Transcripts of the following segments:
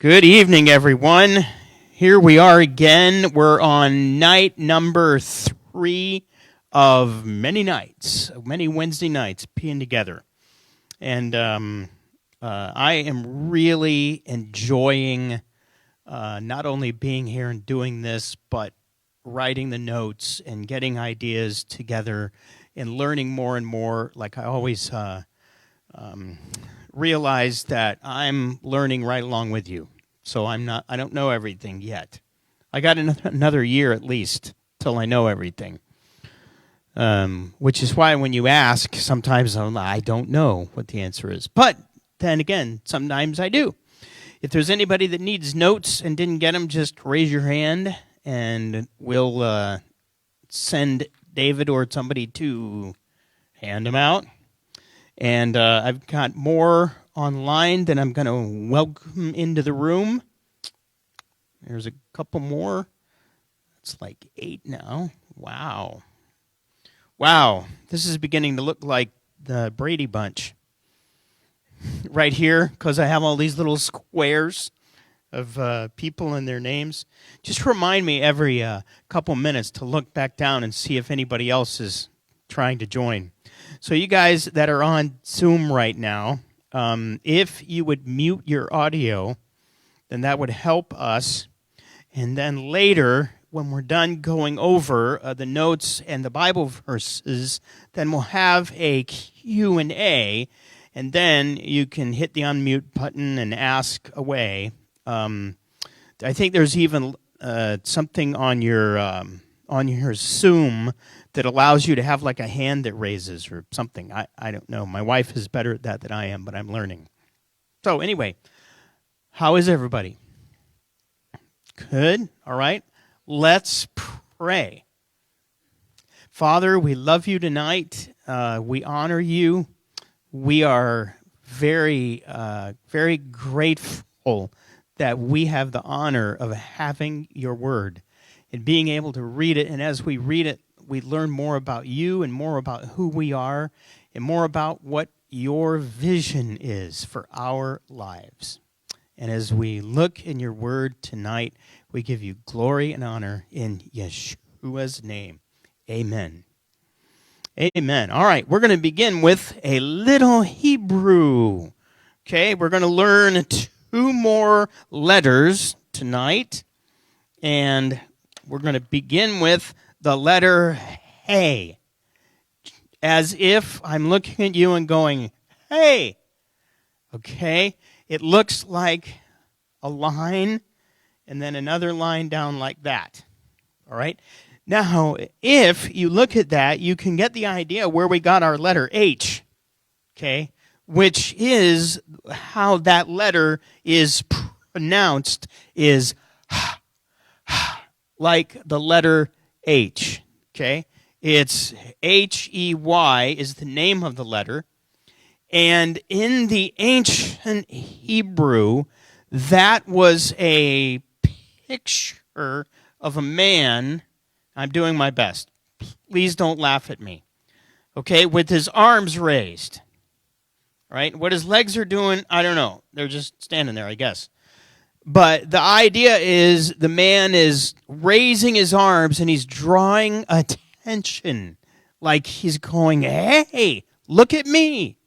Good evening, everyone. Here we are again. We're on night number 3 of many nights, many Wednesday nights being together. And I am really enjoying not only being here and doing this, but writing the notes and getting ideas together and learning more and more. Like I always realize that I'm learning right along with you. So I don't know everything yet. I got another year at least till I know everything. Which is why when you ask, sometimes I don't know what the answer is. But then again, sometimes I do. If there's anybody that needs notes and didn't get them, just raise your hand and we'll send David or somebody to hand them out. And I've got more online that I'm going to welcome into the room. There's a couple more. It's like 8 now. Wow. This is beginning to look like the Brady Bunch. Right here, because I have all these little squares of people and their names. Just remind me every couple minutes to look back down and see if anybody else is trying to join. So you guys that are on Zoom right now, if you would mute your audio, then that would help us. And then later, when we're done going over the notes and the Bible verses, then we'll have a Q&A, and then you can hit the unmute button and ask away. I think there's even something on your Zoom that allows you to have like a hand that raises or something. I don't know. My wife is better at that than I am, but I'm learning. So anyway, how is everybody? Good. All right. Let's pray. Father, we love you tonight. We honor you. We are very, very grateful that we have the honor of having your word and being able to read it. And as we read it, we learn more about you and more about who we are and more about what your vision is for our lives. And as we look in your word tonight, we give you glory and honor in Yeshua's name. Amen. Amen. All right, we're going to begin with a little Hebrew. Okay, we're going to learn 2 more letters tonight. And we're going to begin with the letter Hey. As if I'm looking at you and going, hey. Okay, it looks like a line and then another line down like that. All right. Now, if you look at that, you can get the idea where we got our letter H, okay, which is how that letter is pronounced is like the letter H, okay? It's H-E-Y is the name of the letter. And in the ancient Hebrew, that was a picture of a man. I'm doing my best. Please don't laugh at me. Okay, with his arms raised. All right, what his legs are doing, I don't know. They're just standing there, I guess. But the idea is the man is raising his arms and he's drawing attention. Like he's going, hey, look at me.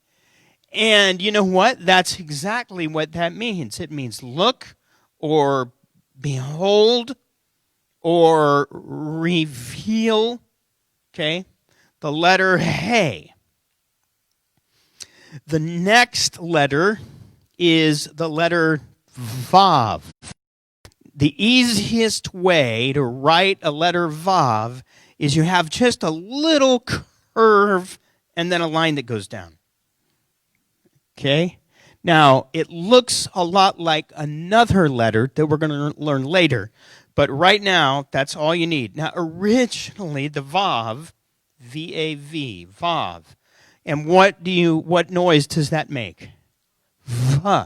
And you know what? That's exactly what that means. It means look or behold or reveal, okay, the letter Hey. The next letter is the letter Vav. The easiest way to write a letter Vav is you have just a little curve and then a line that goes down. Okay? Now, it looks a lot like another letter that we're going to learn later. But right now, that's all you need. Now, originally, the Vav, V-A-V, Vav. And what noise does that make? V,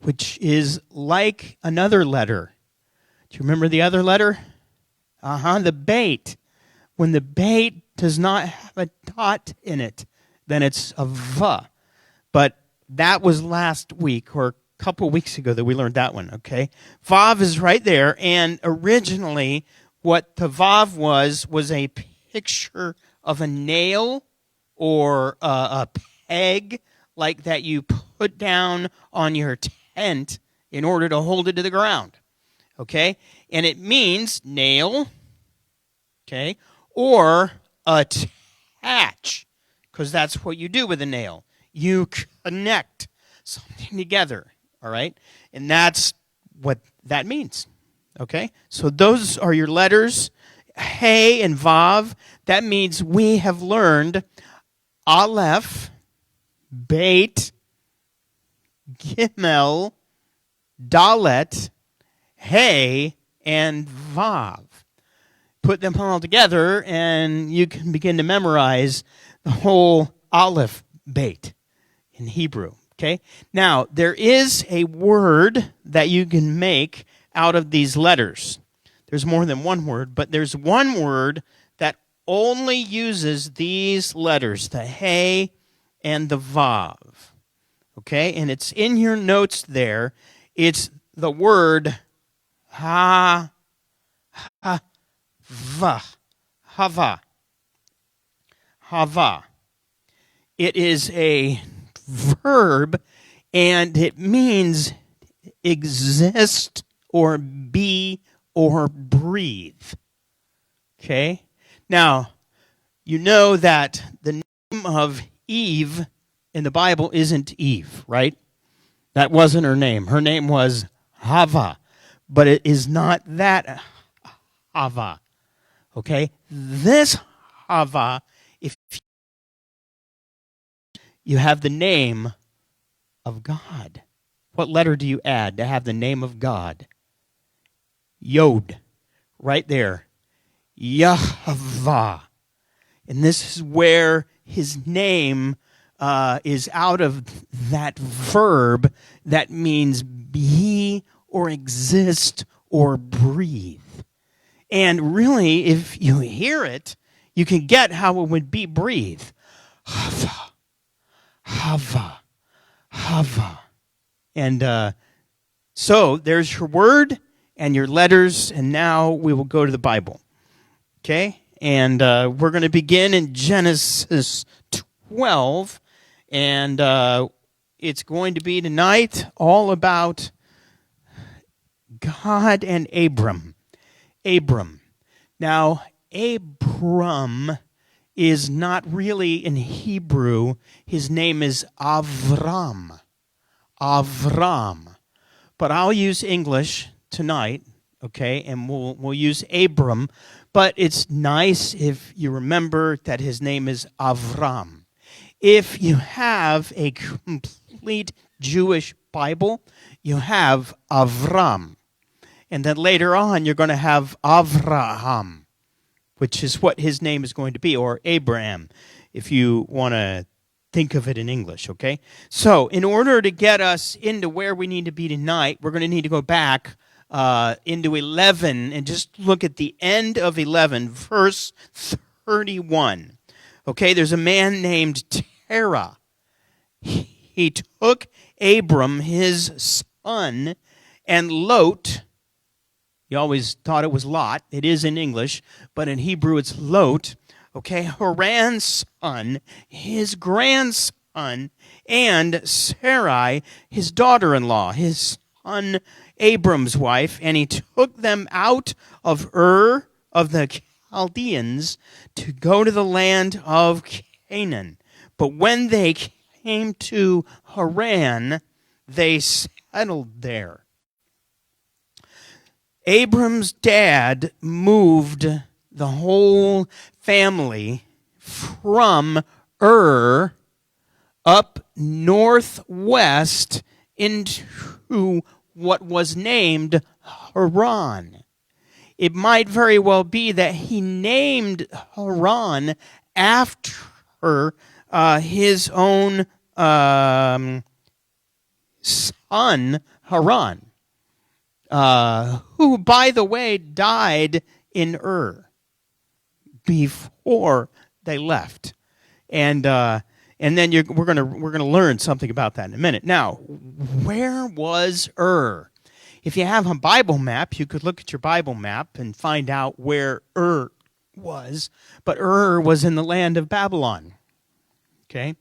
which is like another letter. Do you remember the other letter? The bait. When the bait does not have a dot in it, then it's a V. But that was last week or couple weeks ago that we learned that one, okay? Vav is right there, and originally what the Vav was a picture of a nail or a peg like that you put down on your tent in order to hold it to the ground, okay? And it means nail, okay, or attach, because that's what you do with a nail. You connect something together, all right? And that's what that means, okay? So those are your letters, Hey and Vav. That means we have learned Aleph, Beit, Gimel, Dalet, Hey, and Vav. Put them all together, and you can begin to memorize the whole Aleph, Beit in Hebrew. Okay? Now, there is a word that you can make out of these letters. There's more than one word, but there's one word that only uses these letters, the Hey and the Vav. Okay? And it's in your notes there. It's the word Hava. Hava. It is a verb, and it means exist or be or breathe. Okay? Now, you know that the name of Eve in the Bible isn't Eve, right? That wasn't her name. Her name was Hava, but it is not that Hava. Okay? This Hava, if you have the name of God. What letter do you add to have the name of God? Yod. Right there. Yahweh. And this is where his name is out of that verb that means be or exist or breathe. And really, if you hear it, you can get how it would be breathe. Hava. Hava. Hava. And so there's your word and your letters, and now we will go to the Bible. Okay? And we're going to begin in Genesis 12, and it's going to be tonight all about God and Abram. Abram. Now, Abram is not really in Hebrew. His name is Avram. Avram. But I'll use English tonight, okay, and we'll use Abram. But it's nice if you remember that his name is Avram. If you have a complete Jewish Bible, you have Avram. And then later on, you're going to have Avraham, which is what his name is going to be, or Abraham, if you want to think of it in English, okay? So in order to get us into where we need to be tonight, we're going to need to go back into 11 and just look at the end of 11, verse 31. Okay, there's a man named Terah. He took Abram, his son, and Lot. You always thought it was Lot. It is in English, but in Hebrew it's Lot. Okay, Haran's son, his grandson, and Sarai, his daughter-in-law, his son Abram's wife, and he took them out of Ur of the Chaldeans to go to the land of Canaan. But when they came to Haran, they settled there. Abram's dad moved the whole family from Ur up northwest into what was named Haran. It might very well be that he named Haran after his own son, Haran. Who, by the way, died in Ur before they left. And And then we're gonna learn something about that in a minute. Now, where was Ur? If you have a Bible map, you could look at your Bible map and find out where Ur was. But Ur was in the land of Babylon. Okay,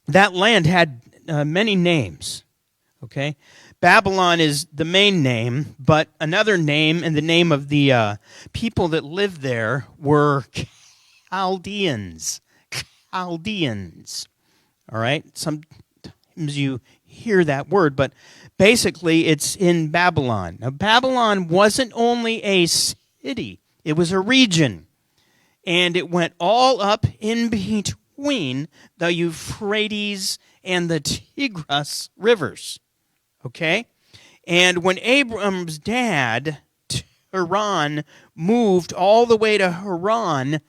that land had many names. Okay, Babylon is the main name, but another name and the name of the people that lived there were Chaldeans. Chaldeans. All right? Sometimes you hear that word, but basically it's in Babylon. Now, Babylon wasn't only a city, it was a region. And it went all up in between the Euphrates and the Tigris rivers. Okay? And when Abram's dad, Haran, moved all the way to Haran,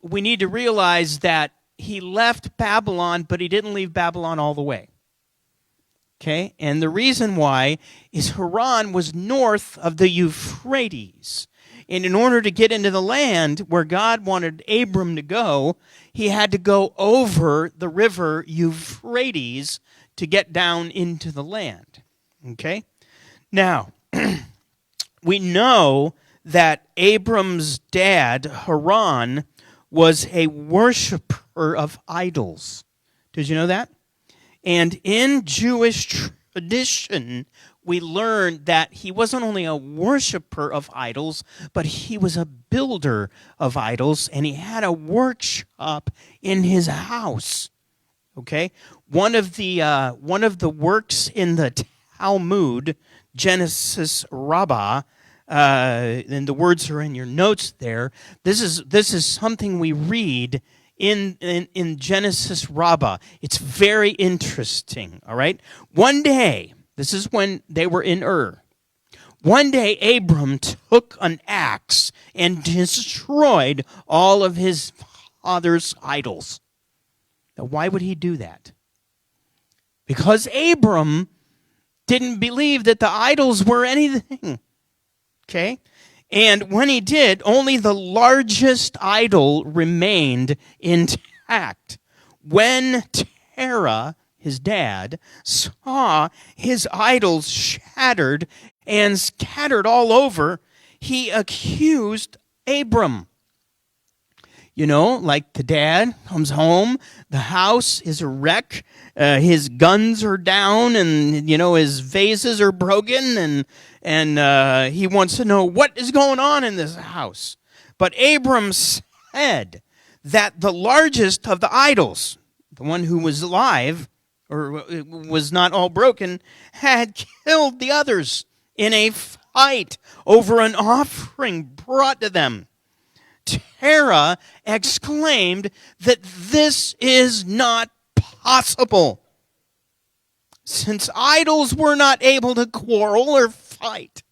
we need to realize that he left Babylon, but he didn't leave Babylon all the way. Okay? And the reason why is Haran was north of the Euphrates. And in order to get into the land where God wanted Abram to go, he had to go over the river Euphrates to get down into the land. Okay? Now, we know that Abram's dad, Haran, was a worshiper of idols. Did you know that? And in Jewish tradition, we learned that he wasn't only a worshiper of idols, but he was a builder of idols, and he had a workshop in his house. Okay? One of the works in the Talmud, Genesis Rabbah, and the words are in your notes there. This is something we read in Genesis Rabbah. It's very interesting, all right? One day, this is when they were in Ur. One day, Abram took an axe and destroyed all of his father's idols. Now, why would he do that? Because Abram didn't believe that the idols were anything. Okay? And when he did, only the largest idol remained intact. When Terah, his dad, saw his idols shattered and scattered all over, he accused Abram. You know, like the dad comes home, the house is a wreck, his guns are down, and, you know, his vases are broken, and he wants to know what is going on in this house. But Abram said that the largest of the idols, the one who was alive, or was not all broken, had killed the others in a fight over an offering brought to them. Terah exclaimed that this is not possible, since idols were not able to quarrel or fight.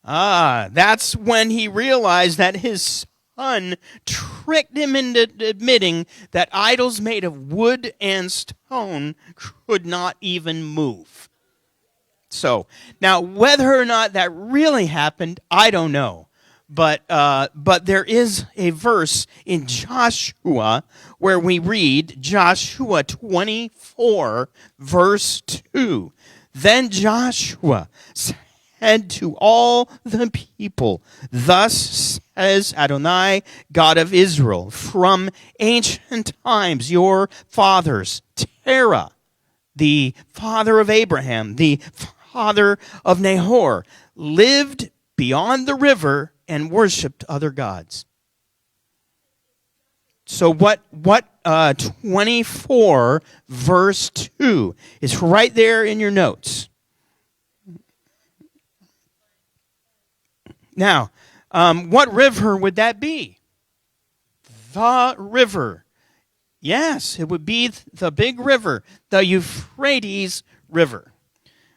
That's when he realized that his son tricked him into admitting that idols made of wood and stone could not even move. So, now whether or not that really happened, I don't know. But there is a verse in Joshua where we read Joshua 24, verse 2. Then Joshua said to all the people, "Thus says Adonai, God of Israel, from ancient times your fathers, Terah, the father of Abraham, the father of Nahor, lived beyond the river and worshipped other gods." So what 24 verse 2 is right there in your notes. Now, what river would that be? The river. Yes, it would be the big river, the Euphrates River.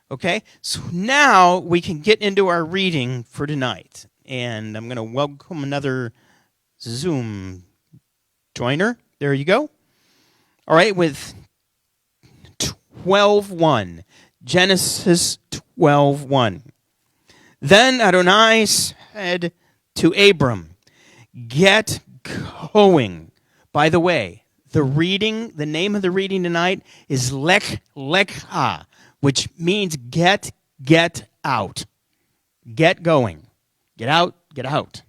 Okay, so now we can get into our reading for tonight. And I'm going to welcome another Zoom joiner. There you go. All right, with 12:1. Genesis 12:1. Then Adonai said to Abram, "Get going, By the way, the name of the reading tonight is lecha, which means get out. Get going. Get out.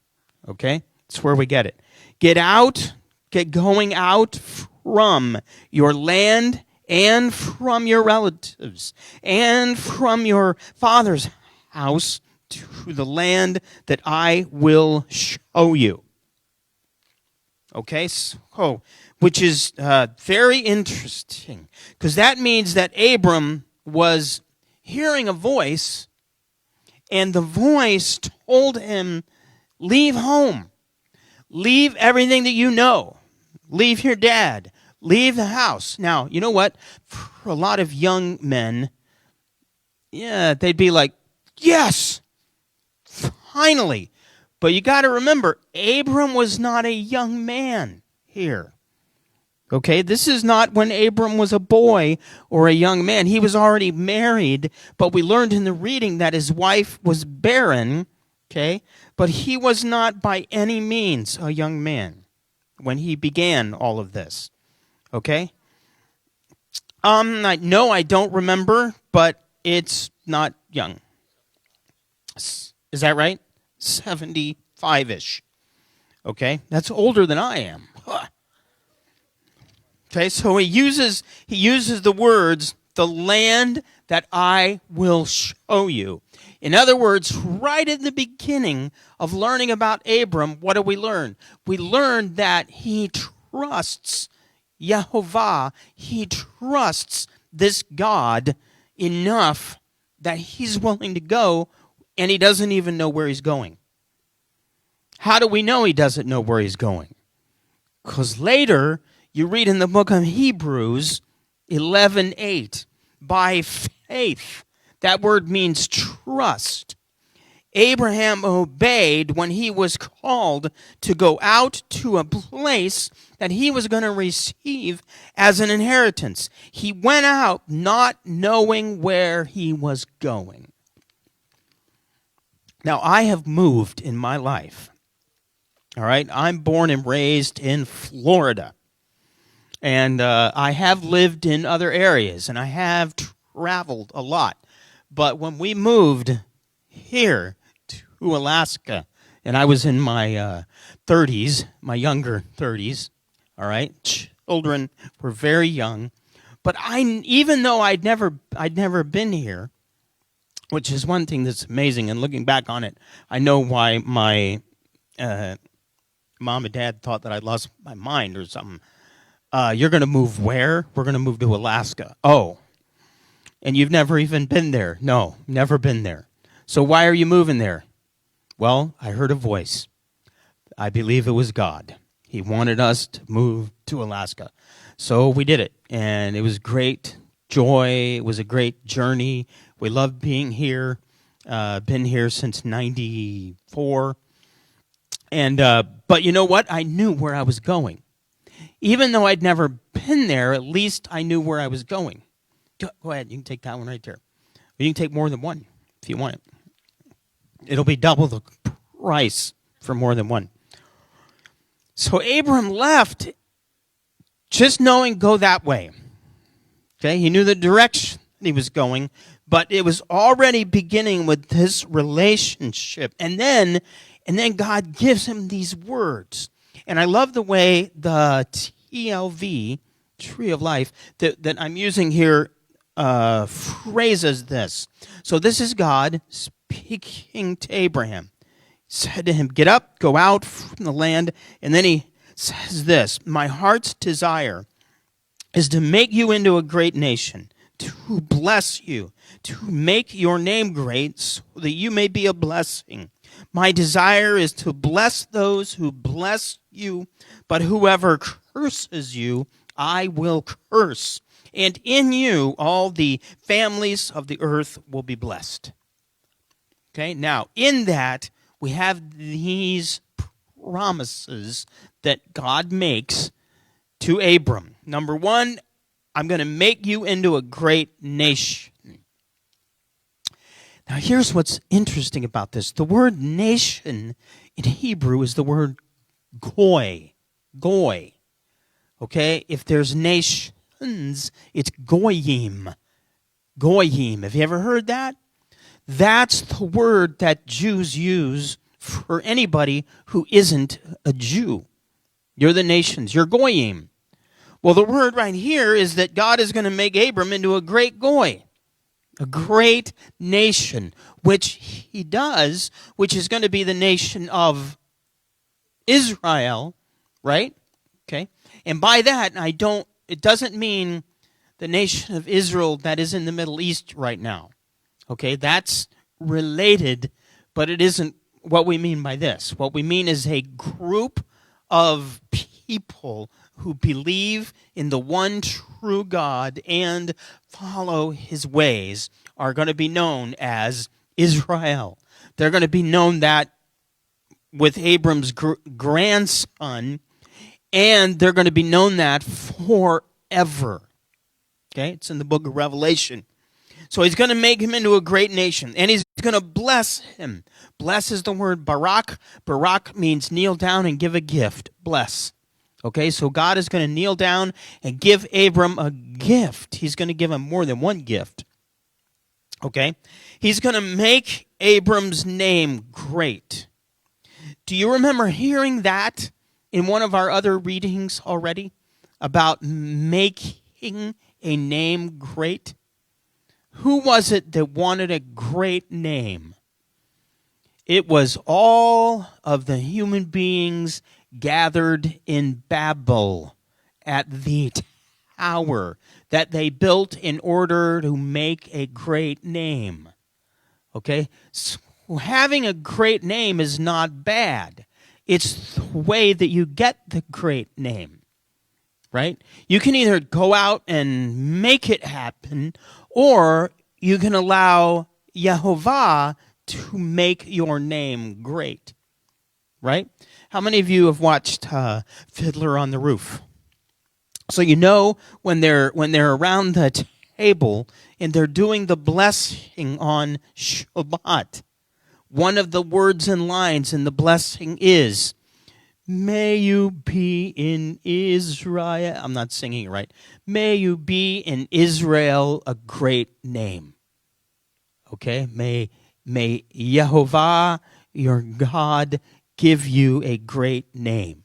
Okay? That's where we get it. Get out, get going out from your land and from your relatives and from your father's house to the land that I will show you. Okay, so, which is very interesting, because that means that Abram was hearing a voice, and the voice told him, leave home, leave everything that you know, leave your dad, leave the house. Now, you know what? For a lot of young men, they'd be like, yes, finally. But you got to remember, Abram was not a young man here. Okay, this is not when Abram was a boy or a young man. He was already married, but we learned in the reading that his wife was barren, okay? But he was not by any means a young man when he began all of this, okay? No, I don't remember, but it's not young. Is that right? 75-ish. Okay? That's older than I am. Huh. Okay, so he uses the words, the land that I will show you. In other words, right at the beginning of learning about Abram, what do we learn? We learn that he trusts Yehovah. He trusts this God enough that he's willing to go, and he doesn't even know where he's going. How do we know he doesn't know where he's going? Because later, you read in the book of Hebrews 11:8, by faith, that word means trust. Abraham obeyed when he was called to go out to a place that he was going to receive as an inheritance. He went out not knowing where he was going. Now, I have moved in my life. All right? I'm born and raised in Florida. And I have lived in other areas, and I have traveled a lot. But when we moved here to Alaska, and I was in my 30s, my younger 30s, all right? Children were very young. But even though I'd never been here, which is one thing that's amazing, and looking back on it, I know why my mom and dad thought that I lost my mind or something. You're going to move where? We're going to move to Alaska. Oh, and you've never even been there? No, never been there. So why are you moving there? Well, I heard a voice. I believe it was God. He wanted us to move to Alaska. So we did it, and it was great joy. It was a great journey. We loved being here. Been here since 94. And but you know what? I knew where I was going. Even though I'd never been there, at least I knew where I was going. Go ahead. You can take that one right there. You can take more than one if you want it. It'll be double the price for more than one. So Abram left just knowing go that way. Okay, he knew the direction he was going, but it was already beginning with this relationship. And then God gives him these words. And I love the way the TLV, Tree of Life, that I'm using here phrases this. So this is God speaking to Abraham. He said to him, get up, go out from the land. And then he says this, my heart's desire is to make you into a great nation, to bless you, to make your name great so that you may be a blessing. My desire is to bless those who bless you, but whoever curses you, I will curse. And in you, all the families of the earth will be blessed. Okay, now, in that, we have these promises that God makes to Abram. Number one, I'm going to make you into a great nation. Now, here's what's interesting about this. The word nation in Hebrew is the word goy. Goy. Okay? If there's nations, it's goyim. Goyim. Have you ever heard that? That's the word that Jews use for anybody who isn't a Jew. You're the nations. You're goyim. Well, the word right here is that God is going to make Abram into a great goy, a great nation, which he does, which is going to be the nation of Israel, right? Okay. And by that, it doesn't mean the nation of Israel that is in the Middle East right now. Okay, that's related, but it isn't what we mean by this. What we mean is a group of people who believe in the one true God and follow his ways are going to be known as Israel. They're going to be known that with Abram's grandson, and they're going to be known that forever. Okay, it's in the book of Revelation. So he's going to make him into a great nation, and he's going to bless him. Bless is the word barak. Barak means kneel down and give a gift. Bless. Okay, so God is going to kneel down and give Abram a gift. He's going to give him more than one gift. Okay, he's going to make Abram's name great. Do you remember hearing that in one of our other readings already about making a name great? Who was it that wanted a great name? It was all of the human beings gathered in Babel at the tower that they built in order to make a great name. Okay? So having a great name is not bad. It's the way that you get the great name. Right? You can either go out and make it happen, or you can allow Yehovah to make your name great. Right? How many of you have watched Fiddler on the Roof? So you know when they're around the table and they're doing the blessing on Shabbat, one of the words and lines in the blessing is, "May you be in Israel." I'm not singing it right. "May you be in Israel a great name." Okay? May Yehovah, your God, give you a great name.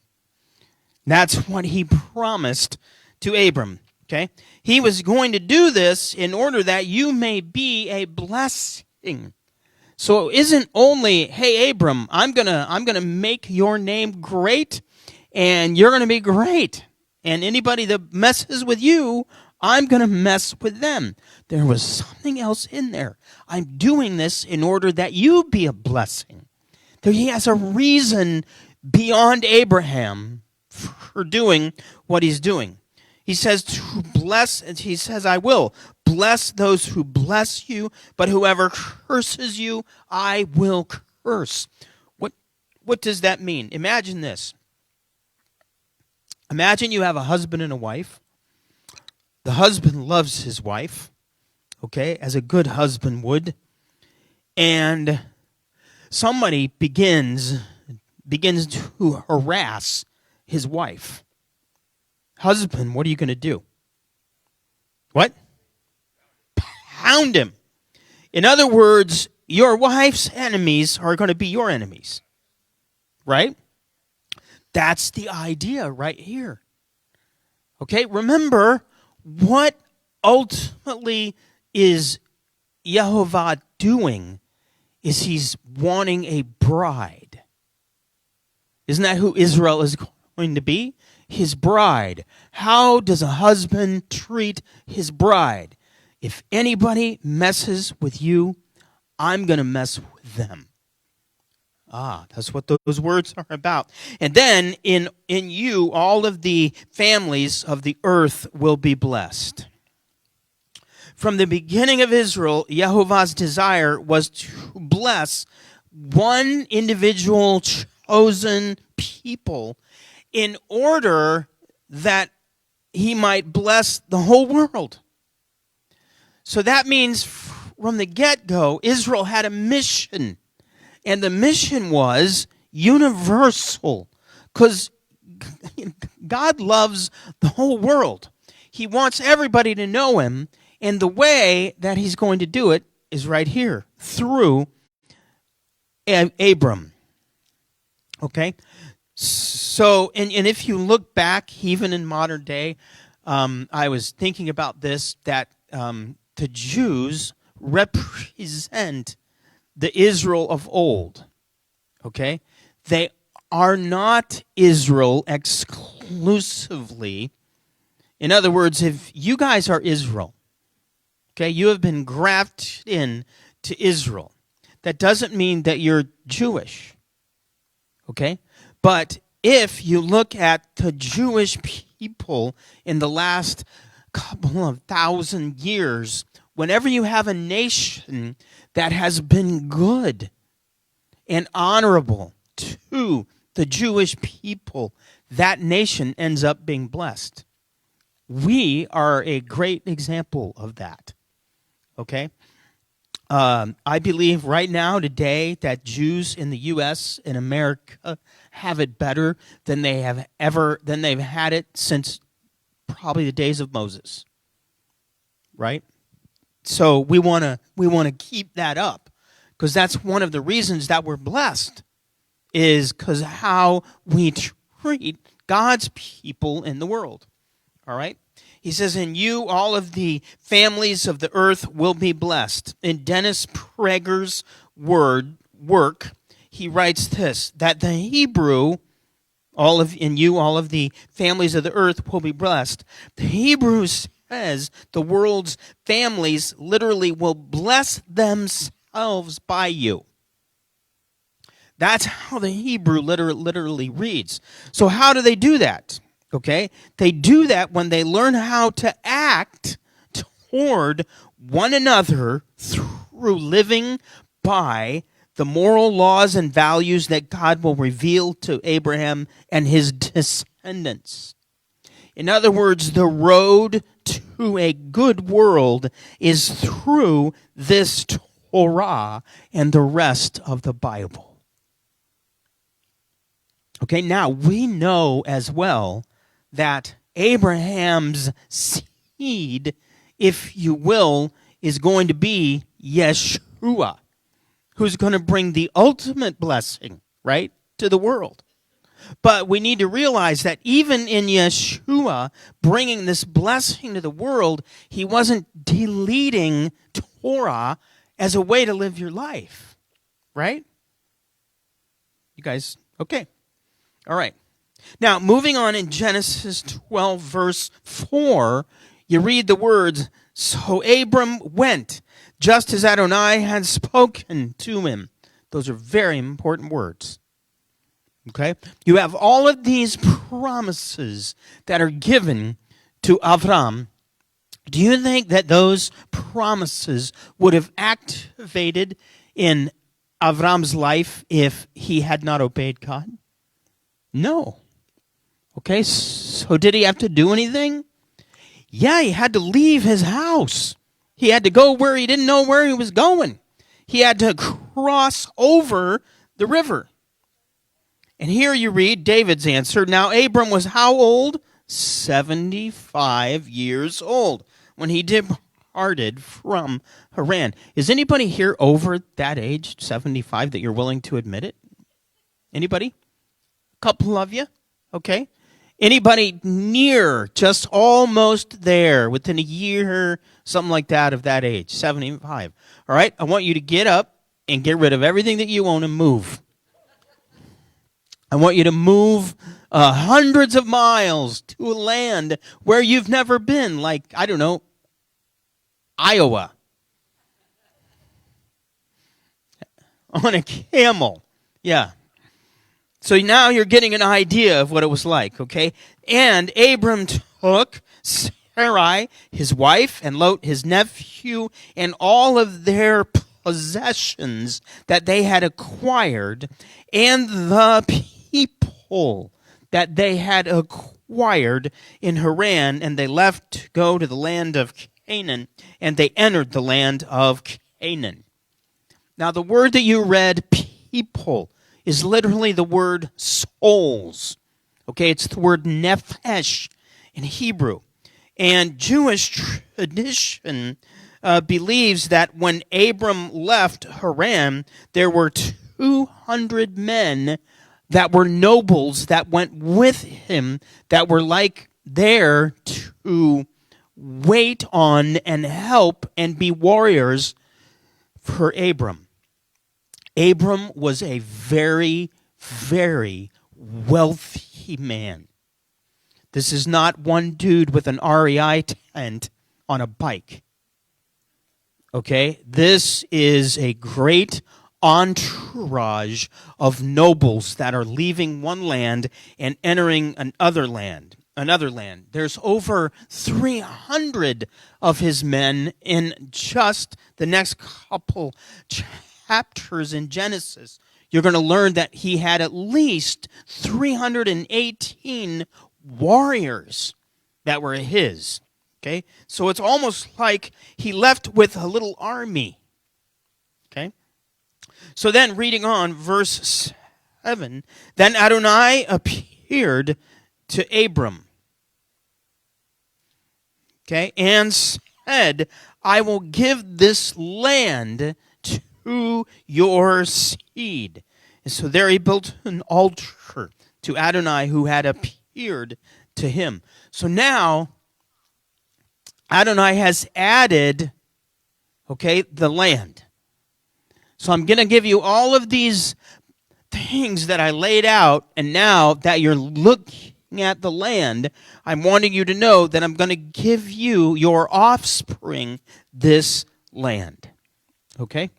That's what he promised to Abram. Okay? He was going to do this in order that you may be a blessing. So it isn't only, hey, Abram, I'm gonna make your name great, and you're gonna be great. And anybody that messes with you, I'm gonna mess with them. There was something else in there. I'm doing this in order that you be a blessing. He has a reason beyond Abraham for doing what he's doing. He says to bless, and he says, I will bless those who bless you, but whoever curses you, I will curse. What does that mean? Imagine this. Imagine you have a husband and a wife. The husband loves his wife, okay, as a good husband would. And somebody begins to harass his wife. Husband, what are you going to do? What? Pound him. In other words, your wife's enemies are going to be your enemies. Right? That's the idea right here. Okay, remember, what ultimately is Yehovah doing is he's wanting a bride. Isn't that who Israel is going to be? His bride. How does a husband treat his bride? If anybody messes with you, I'm going to mess with them. That's what those words are about. And then in you, all of the families of the earth will be blessed. From the beginning of Israel, Yehovah's desire was to bless one individual chosen people in order that he might bless the whole world. So that means from the get-go, Israel had a mission. And the mission was universal. Because God loves the whole world. He wants everybody to know him, and the way that he's going to do it is right here, through Abram. Okay? So, and if you look back, even in modern day, I was thinking about this, that the Jews represent the Israel of old. Okay? They are not Israel exclusively. In other words, if you guys are Israel, okay, you have been grafted in to Israel. That doesn't mean that you're Jewish. Okay? But if you look at the Jewish people in the last couple of thousand years, whenever you have a nation that has been good and honorable to the Jewish people, that nation ends up being blessed. We are a great example of that. Okay? I believe right now, today, that Jews in the U.S. and America have it better than they've had it since probably the days of Moses. Right? So we want to keep that up, because that's one of the reasons that we're blessed, is because how we treat God's people in the world. All right? He says, in you, all of the families of the earth will be blessed. In Dennis Prager's work, he writes this, that the Hebrew, in you, all of the families of the earth will be blessed. The Hebrew says the world's families literally will bless themselves by you. That's how the Hebrew literally reads. So how do they do that? Okay? They do that when they learn how to act toward one another through living by the moral laws and values that God will reveal to Abraham and his descendants. In other words, the road to a good world is through this Torah and the rest of the Bible. Okay, now we know as well that Abraham's seed, if you will, is going to be Yeshua, who's going to bring the ultimate blessing, right, to the world. But we need to realize that even in Yeshua bringing this blessing to the world, he wasn't deleting Torah as a way to live your life, right? You guys, okay. All right. Now, moving on in Genesis 12, verse 4, you read the words, so Abram went, just as Adonai had spoken to him. Those are very important words. Okay? You have all of these promises that are given to Abram. Do you think that those promises would have activated in Avram's life if he had not obeyed God? No. Okay, so did he have to do anything? Yeah, he had to leave his house. He had to go where he didn't know where he was going. He had to cross over the river. And here you read David's answer. Now Abram was how old? 75 years old when he departed from Haran. Is anybody here over that age, 75, that you're willing to admit it? Anybody? A couple of you? Okay. Anybody near, just almost there, within a year, something like that, of that age, 75. All right, I want you to get up and get rid of everything that you own and move. I want you to move hundreds of miles to a land where you've never been, like, I don't know, Iowa. On a camel. Yeah. So now you're getting an idea of what it was like, okay? And Abram took Sarai, his wife, and Lot, his nephew, and all of their possessions that they had acquired, and the people that they had acquired in Haran, and they left to go to the land of Canaan, and they entered the land of Canaan. Now, the word that you read, people, is literally the word souls. Okay, it's the word nephesh in Hebrew. And Jewish tradition believes that when Abram left Haran, there were 200 men that were nobles that went with him that were like there to wait on and help and be warriors for Abram. Abram was a very, very wealthy man. This is not one dude with an REI tent on a bike. Okay? This is a great entourage of nobles that are leaving one land and entering another land. There's over 300 of his men in just the next couple chapters in Genesis. You're going to learn that he had at least 318 warriors that were his. Okay? So it's almost like he left with a little army. Okay? So then, reading on, verse 7, then Adonai appeared to Abram. Okay? And said, I will give this land to your seed. And so there he built an altar to Adonai who had appeared to him. So now Adonai has added, okay, the land. So I'm going to give you all of these things that I laid out, and now that you're looking at the land, I'm wanting you to know that I'm going to give you, your offspring, this land. Okay?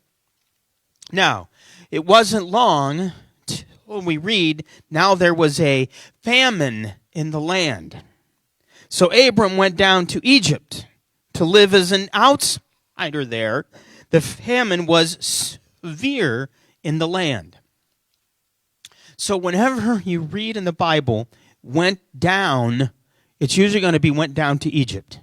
Now, it wasn't long till we read, now there was a famine in the land. So Abram went down to Egypt to live as an outsider there. The famine was severe in the land. So whenever you read in the Bible, went down, it's usually going to be went down to Egypt.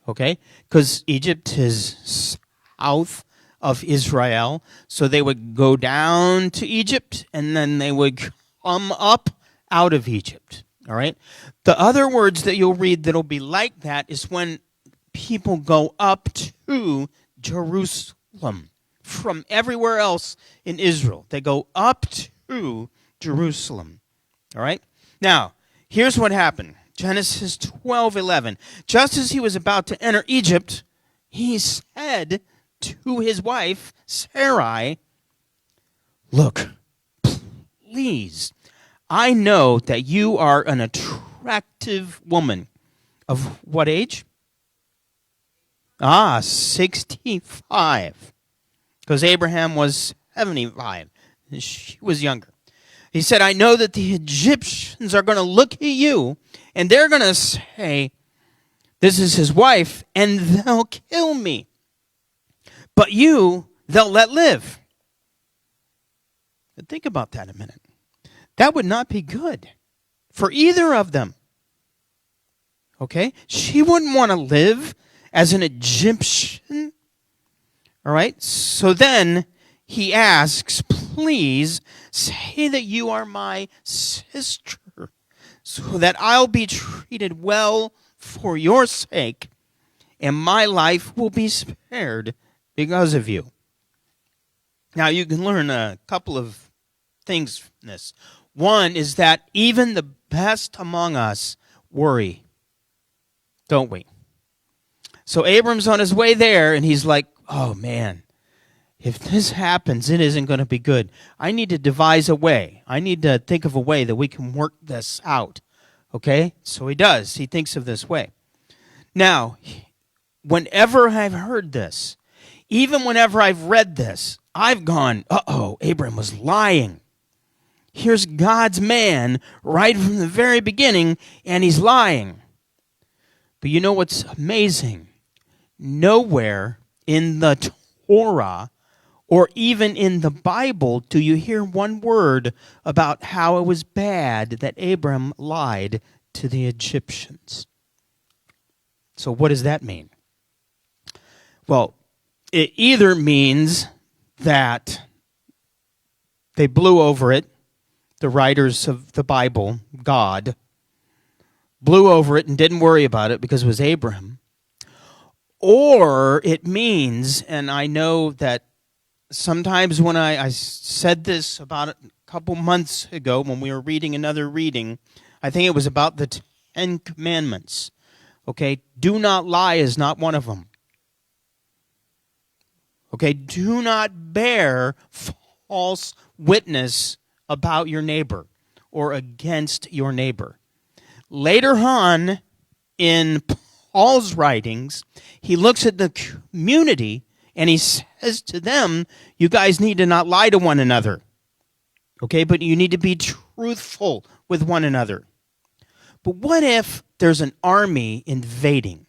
Okay? Because Egypt is south of Israel. So they would go down to Egypt, and then they would come up out of Egypt. All right? The other words that you'll read that'll be like that is when people go up to Jerusalem from everywhere else in Israel. They go up to Jerusalem. All right? Now, here's what happened. Genesis 12:11. Just as he was about to enter Egypt, he said to his wife, Sarai, look, please, I know that you are an attractive woman. Of what age? 65. Because Abraham was 75. She was younger. He said, I know that the Egyptians are going to look at you, and they're going to say, this is his wife, and they'll kill me. But you, they'll let live. But think about that a minute. That would not be good for either of them. Okay? She wouldn't want to live as an Egyptian. All right? So then he asks, please say that you are my sister so that I'll be treated well for your sake and my life will be spared because of you. Now you can learn a couple of things from this. One is that even the best among us worry, don't we? So Abram's on his way there, and he's like, oh man, if this happens, it isn't going to be good. I need to devise a way. I need to think of a way that we can work this out. Okay? So he does. He thinks of this way. Now, whenever I've heard this, even whenever I've read this, I've gone, uh-oh, Abram was lying. Here's God's man right from the very beginning, and he's lying. But you know what's amazing? Nowhere in the Torah or even in the Bible do you hear one word about how it was bad that Abram lied to the Egyptians. So what does that mean? Well, it either means that they blew over it, the writers of the Bible, God, blew over it and didn't worry about it because it was Abram. Or it means, and I know that sometimes when I said this about a couple months ago when we were reading another reading, I think it was about the 10 Commandments. Okay, do not lie is not one of them. Okay, do not bear false witness about your neighbor or against your neighbor. Later on in Paul's writings, he looks at the community and he says to them, you guys need to not lie to one another. Okay, but you need to be truthful with one another. But what if there's an army invading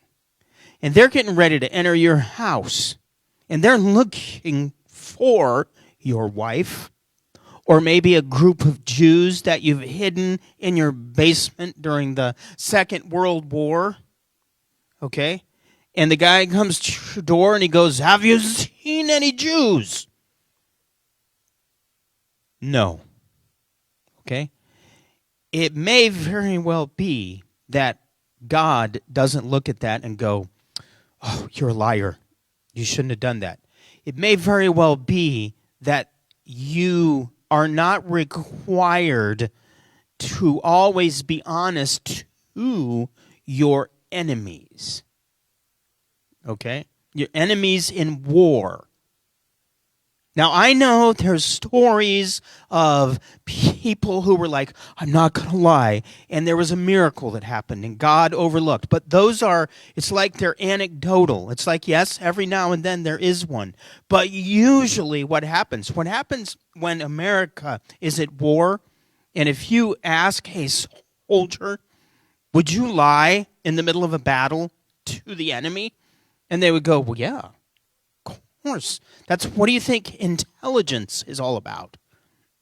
and they're getting ready to enter your house and they're looking for your wife or maybe a group of Jews that you've hidden in your basement during the Second World War? Okay? And the guy comes to the door and he goes, have you seen any Jews? No. Okay? It may very well be that God doesn't look at that and go, oh, you're a liar. You shouldn't have done that. It may very well be that you are not required to always be honest to your enemies. Okay? Your enemies in war. Now, I know there's stories of people who were like, I'm not going to lie, and there was a miracle that happened, and God overlooked. But those are, it's like they're anecdotal. It's like, yes, every now and then there is one. But usually what happens when America is at war, and if you ask a soldier, would you lie in the middle of a battle to the enemy? And they would go, well, yeah. Course. What do you think intelligence is all about?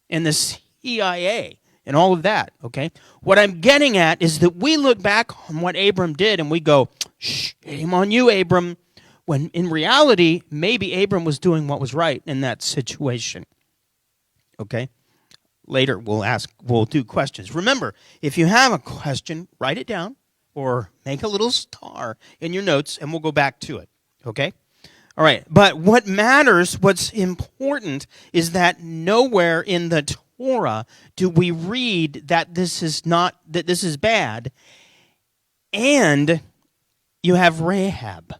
And the CIA and all of that, okay? What I'm getting at is that we look back on what Abram did and we go, shame on you, Abram, when in reality, maybe Abram was doing what was right in that situation. Okay? Later, we'll do questions. Remember, if you have a question, write it down or make a little star in your notes and we'll go back to it, okay? All right, but what matters, what's important, is that nowhere in the Torah do we read that this is bad. And you have Rahab.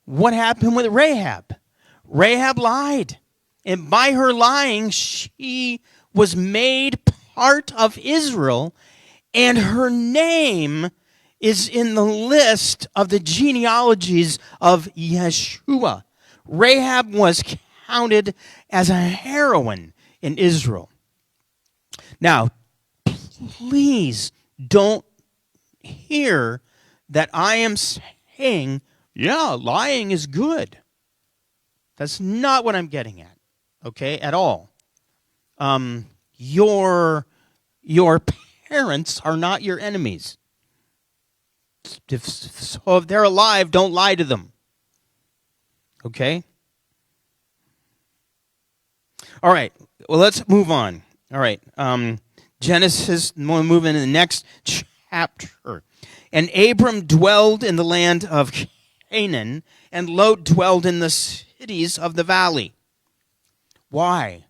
What happened with Rahab? Rahab lied. And by her lying, she was made part of Israel, and her name is in the list of the genealogies of Yeshua. Rahab was counted as a heroine in Israel. Now, please don't hear that I am saying, yeah, lying is good. That's not what I'm getting at, okay, at all. Your parents are not your enemies. If they're alive, don't lie to them. Okay? All right. Well, let's move on. All right. Genesis, we'll move into the next chapter. And Abram dwelled in the land of Canaan, and Lot dwelled in the cities of the valley. Why?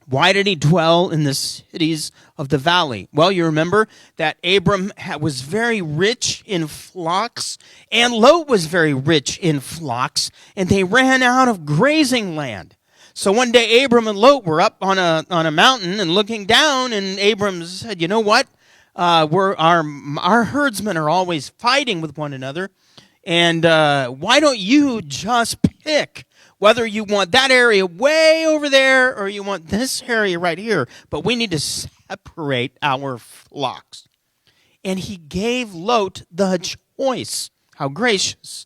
Why did he dwell in the cities of the valley? Well, you remember that Abram was very rich in flocks, and Lot was very rich in flocks, and they ran out of grazing land. So one day Abram and Lot were up on a mountain and looking down, and Abram said, you know what? Our herdsmen are always fighting with one another, and why don't you just pick whether you want that area way over there or you want this area right here, but we need to separate our flocks. And he gave Lot the choice. How gracious.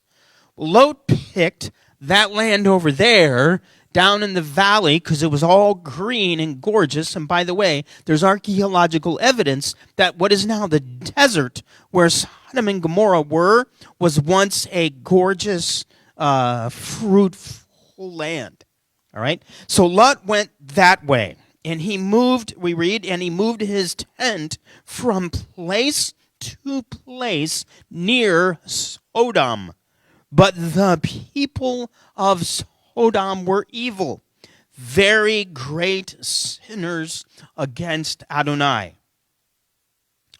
Well, Lot picked that land over there down in the valley because it was all green and gorgeous. And by the way, there's archaeological evidence that what is now the desert where Sodom and Gomorrah were was once a gorgeous, fruitful land. All right? So Lot went that way. And he moved, we read, and he moved his tent from place to place near Sodom. But the people of Sodom were evil, very great sinners against Adonai.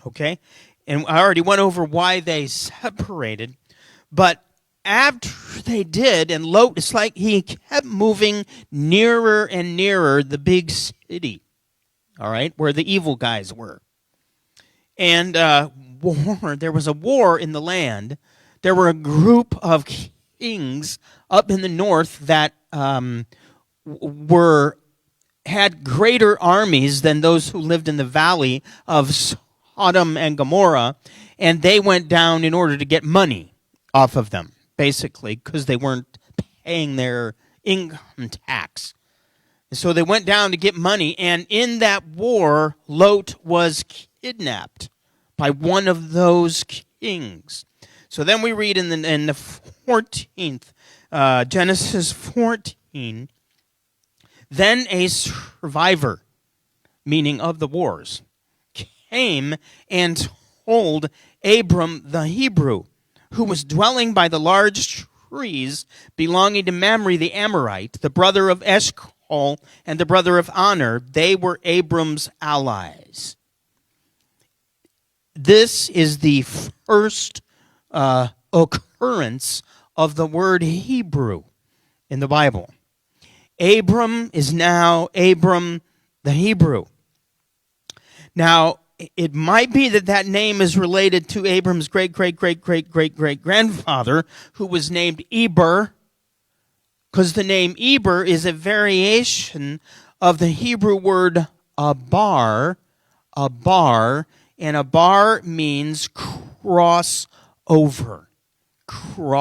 Okay? And I already went over why they separated. But after they did, and Lot, it's like he kept moving nearer and nearer the big city, all right, where the evil guys were. And there was a war in the land. There were a group of kings up in the north that had greater armies than those who lived in the valley of Sodom and Gomorrah, and they went down in order to get money off of them, basically, because they weren't paying their income tax. And so they went down to get money, and in that war, Lot was kidnapped by one of those kings. So then we read in the 14th, Genesis 14, then a survivor, meaning of the wars, came and told Abram the Hebrew, who was dwelling by the large trees belonging to Mamre the Amorite, the brother of Eshcol and the brother of Aner. They were Abram's allies. This is the first occurrence of the word Hebrew in the Bible. Abram is now Abram the Hebrew. Now, it might be that name is related to Abram's great-great-great-great-great-great-grandfather, who was named Eber, because the name Eber is a variation of the Hebrew word abar, and abar means cross over, abar.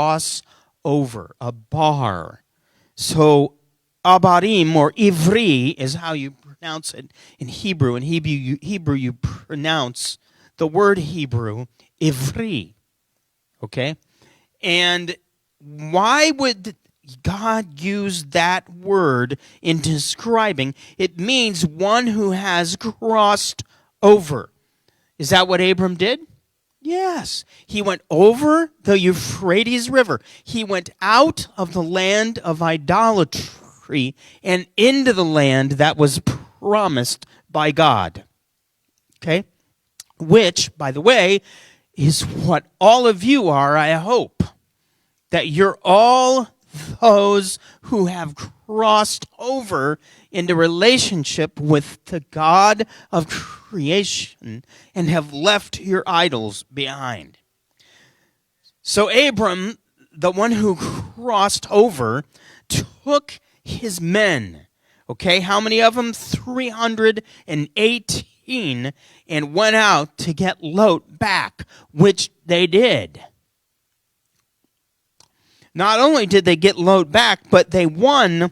So abarim, or ivri, is how you pronounce it in Hebrew. In Hebrew, you pronounce the word Hebrew, ivri. Okay? And why would God use that word in describing? It means one who has crossed over. Is that what Abram did? Yes. He went over the Euphrates River. He went out of the land of idolatry and into the land that was promised by God. Okay? Which, by the way, is what all of you are, I hope. That you're all those who have crossed over into relationship with the God of creation and have left your idols behind. So Abram, the one who crossed over, took his men. Okay, how many of them? 318, and went out to get Lot back, which they did. Not only did they get Lot back, but they won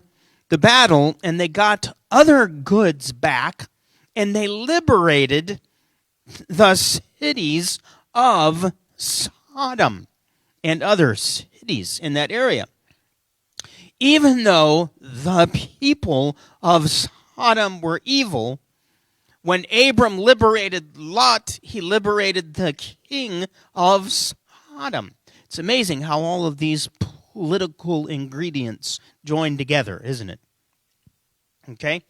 the battle, and they got other goods back, and they liberated the cities of Sodom and other cities in that area. Even though the people of Sodom were evil, when Abram liberated Lot, he liberated the king of Sodom. It's amazing how all of these political ingredients join together, isn't it? Okay?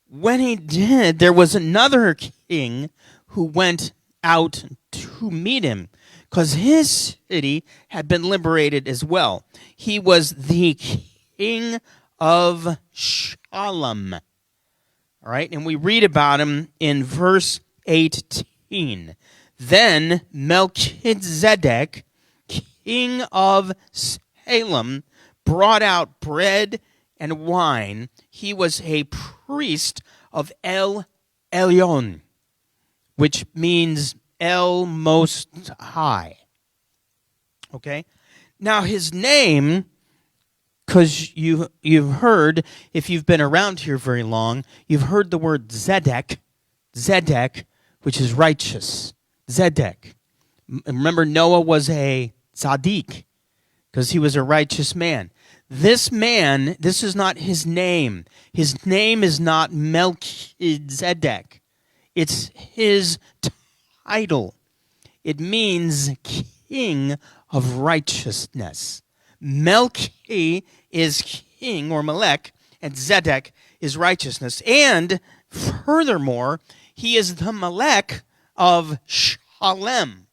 When he did, there was another king who went out to meet him because his city had been liberated as well. He was the king of Shalom. All right? And we read about him in verse 18. Then Melchizedek, king of Salem, brought out bread and wine. He was a priest of El Elyon, which means El Most High. Okay? Now his name, because you've heard, if you've been around here very long, you've heard the word Zedek, which is righteous. Zedek. Remember, Noah was a tzaddik, because he was a righteous man. This man, this is not his name. His name is not Melchizedek. It's his title. It means king of righteousness. Melchi is king, or Melech, and Zedek is righteousness. And furthermore, he is the Melech of Shalem,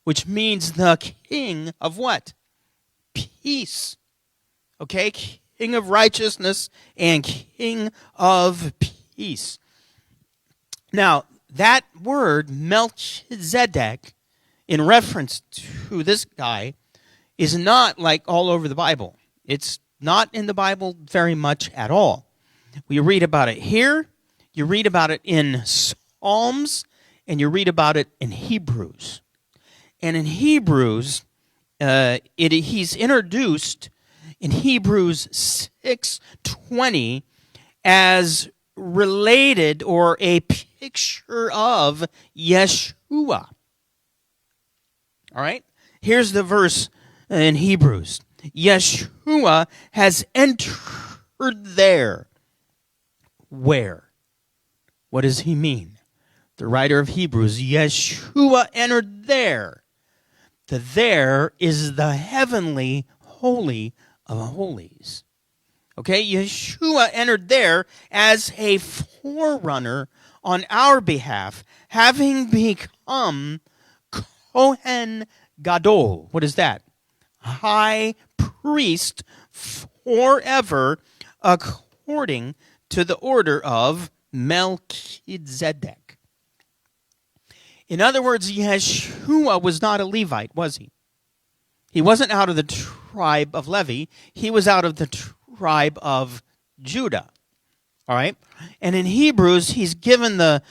which means the king of what? Peace. Okay? King of righteousness and king of peace. Now, that word, Melchizedek, in reference to this guy, is not like all over the Bible. It's not in the Bible very much at all. We read about it here, you read about it in Psalms, and you read about it in Hebrews. And in Hebrews, he's introduced in Hebrews 6:20 as related or a picture of Yeshua. All right? Here's the verse in Hebrews. Yeshua has entered there. Where? What does he mean? The writer of Hebrews, Yeshua entered there. The there is the heavenly holy of holies. Okay, Yeshua entered there as a forerunner on our behalf, having become Kohen Gadol. What is that? High priest forever, according to the order of Melchizedek. In other words, Yeshua was not a Levite, was he? He wasn't out of the tribe of Levi. He was out of the tribe of Judah. All right? And in Hebrews, he's given the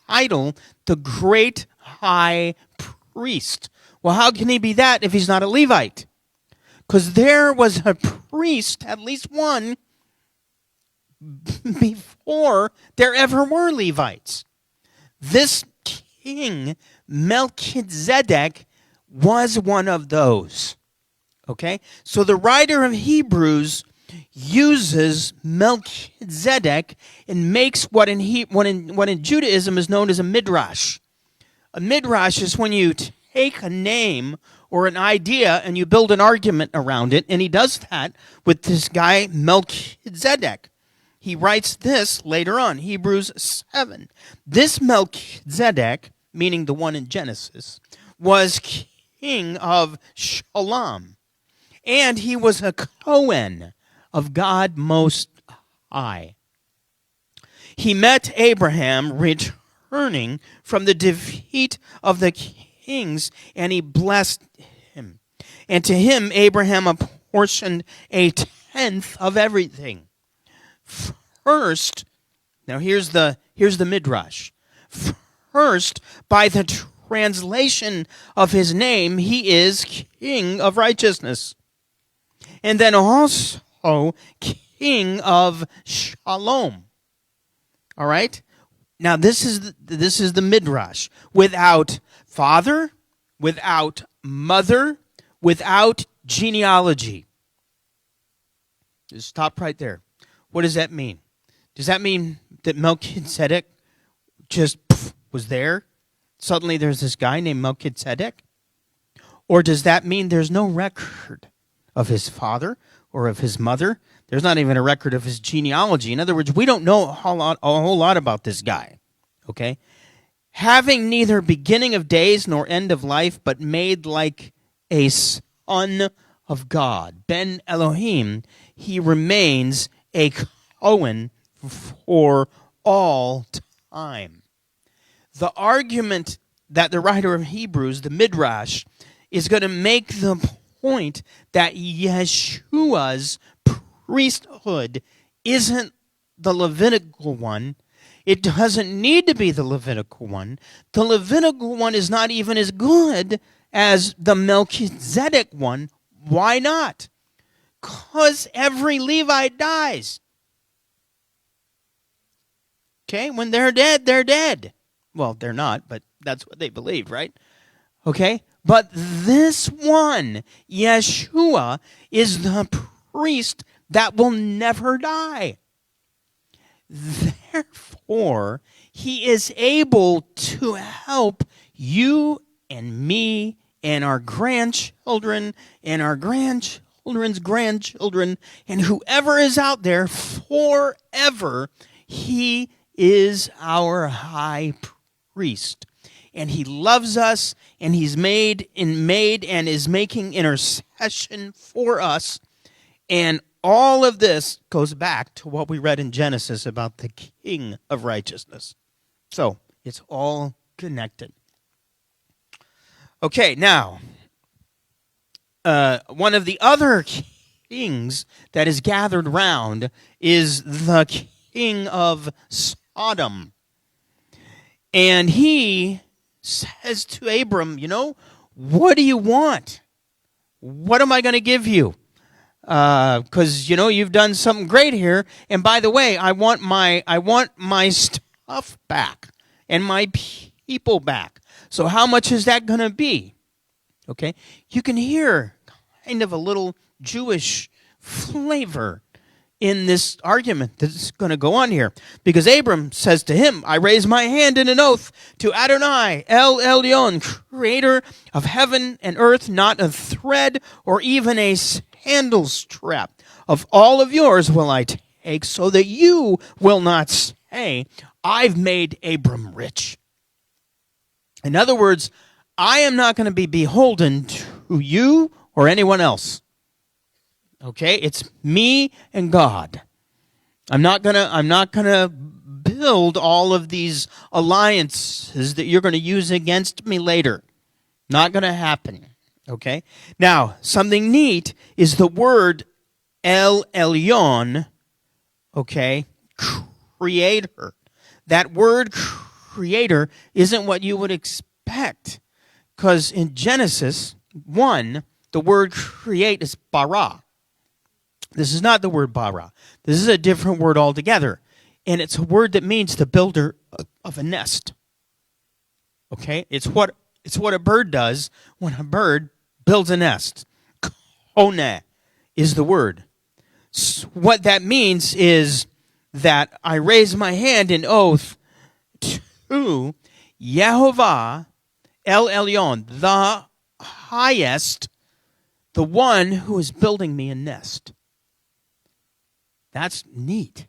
title, the great high priest. Well, how can he be that if he's not a Levite? Because there was a priest, at least one, before there ever were Levites. This king, Melchizedek, was one of those. Okay? So the writer of Hebrews uses Melchizedek and makes what in Judaism is known as a midrash. A midrash is when you take a name or an idea and you build an argument around it, and he does that with this guy Melchizedek. He writes this later on, Hebrews 7. This Melchizedek, meaning the one in Genesis, was king of Shalom, and he was a Cohen of God Most High. He met Abraham returning from the defeat of the kings, and he blessed him. And to him Abraham apportioned a tenth of everything. First, now here's the midrash. First, by the translation of his name, he is king of righteousness. And then also king of Shalom. All right? Now this is the midrash. Without father, without mother, without genealogy. Just stop right there. What does that mean? Does that mean that Melchizedek just was there? Suddenly there's this guy named Melchizedek? Or does that mean there's no record of his father or of his mother? There's not even a record of his genealogy. In other words, we don't know a whole lot about this guy. Okay? Having neither beginning of days nor end of life, but made like a son of God, Ben Elohim, he remains a Cohen for all time. The argument that the writer of Hebrews, the Midrash, is going to make the point that Yeshua's priesthood isn't the Levitical one. It doesn't need to be the Levitical one. The Levitical one is not even as good as the Melchizedek one. Why not? Because every Levite dies. Okay, when they're dead, they're dead. Well, they're not, but that's what they believed, right? Okay, but this one, Yeshua, is the priest that will never die. Therefore, he is able to help you and me and our grandchildren and our grandchildren's grandchildren and whoever is out there forever. He is our high priest. And he loves us, and he's made and is making intercession for us. And all of this goes back to what we read in Genesis about the King of Righteousness. So it's all connected. Okay, now, one of the other kings that is gathered round is the king of Sodom. And he says to Abram, what do you want? What am I going to give you? Because, you've done something great here. And by the way, I want my stuff back and my people back. So how much is that going to be? Okay. You can hear kind of a little Jewish flavor in this argument that's going to go on here. Because Abram says to him, I raise my hand in an oath to Adonai, El Elyon, creator of heaven and earth, not a thread or even a sandal strap of all of yours will I take, so that you will not say, I've made Abram rich. In other words, I am not going to be beholden to you or anyone else. Okay, it's me and God. I'm not gonna build all of these alliances that you're going to use against me later. Not going to happen. Okay. Now, something neat is the word El Elyon. Okay, creator. That word creator isn't what you would expect, because in Genesis 1, the word create is bara. This is not the word bara. This is a different word altogether. And it's a word that means the builder of a nest. Okay? It's what a bird does when a bird builds a nest. Kone is the word. So what that means is that I raise my hand in oath to Yehovah El Elyon, the highest, the one who is building me a nest. That's neat.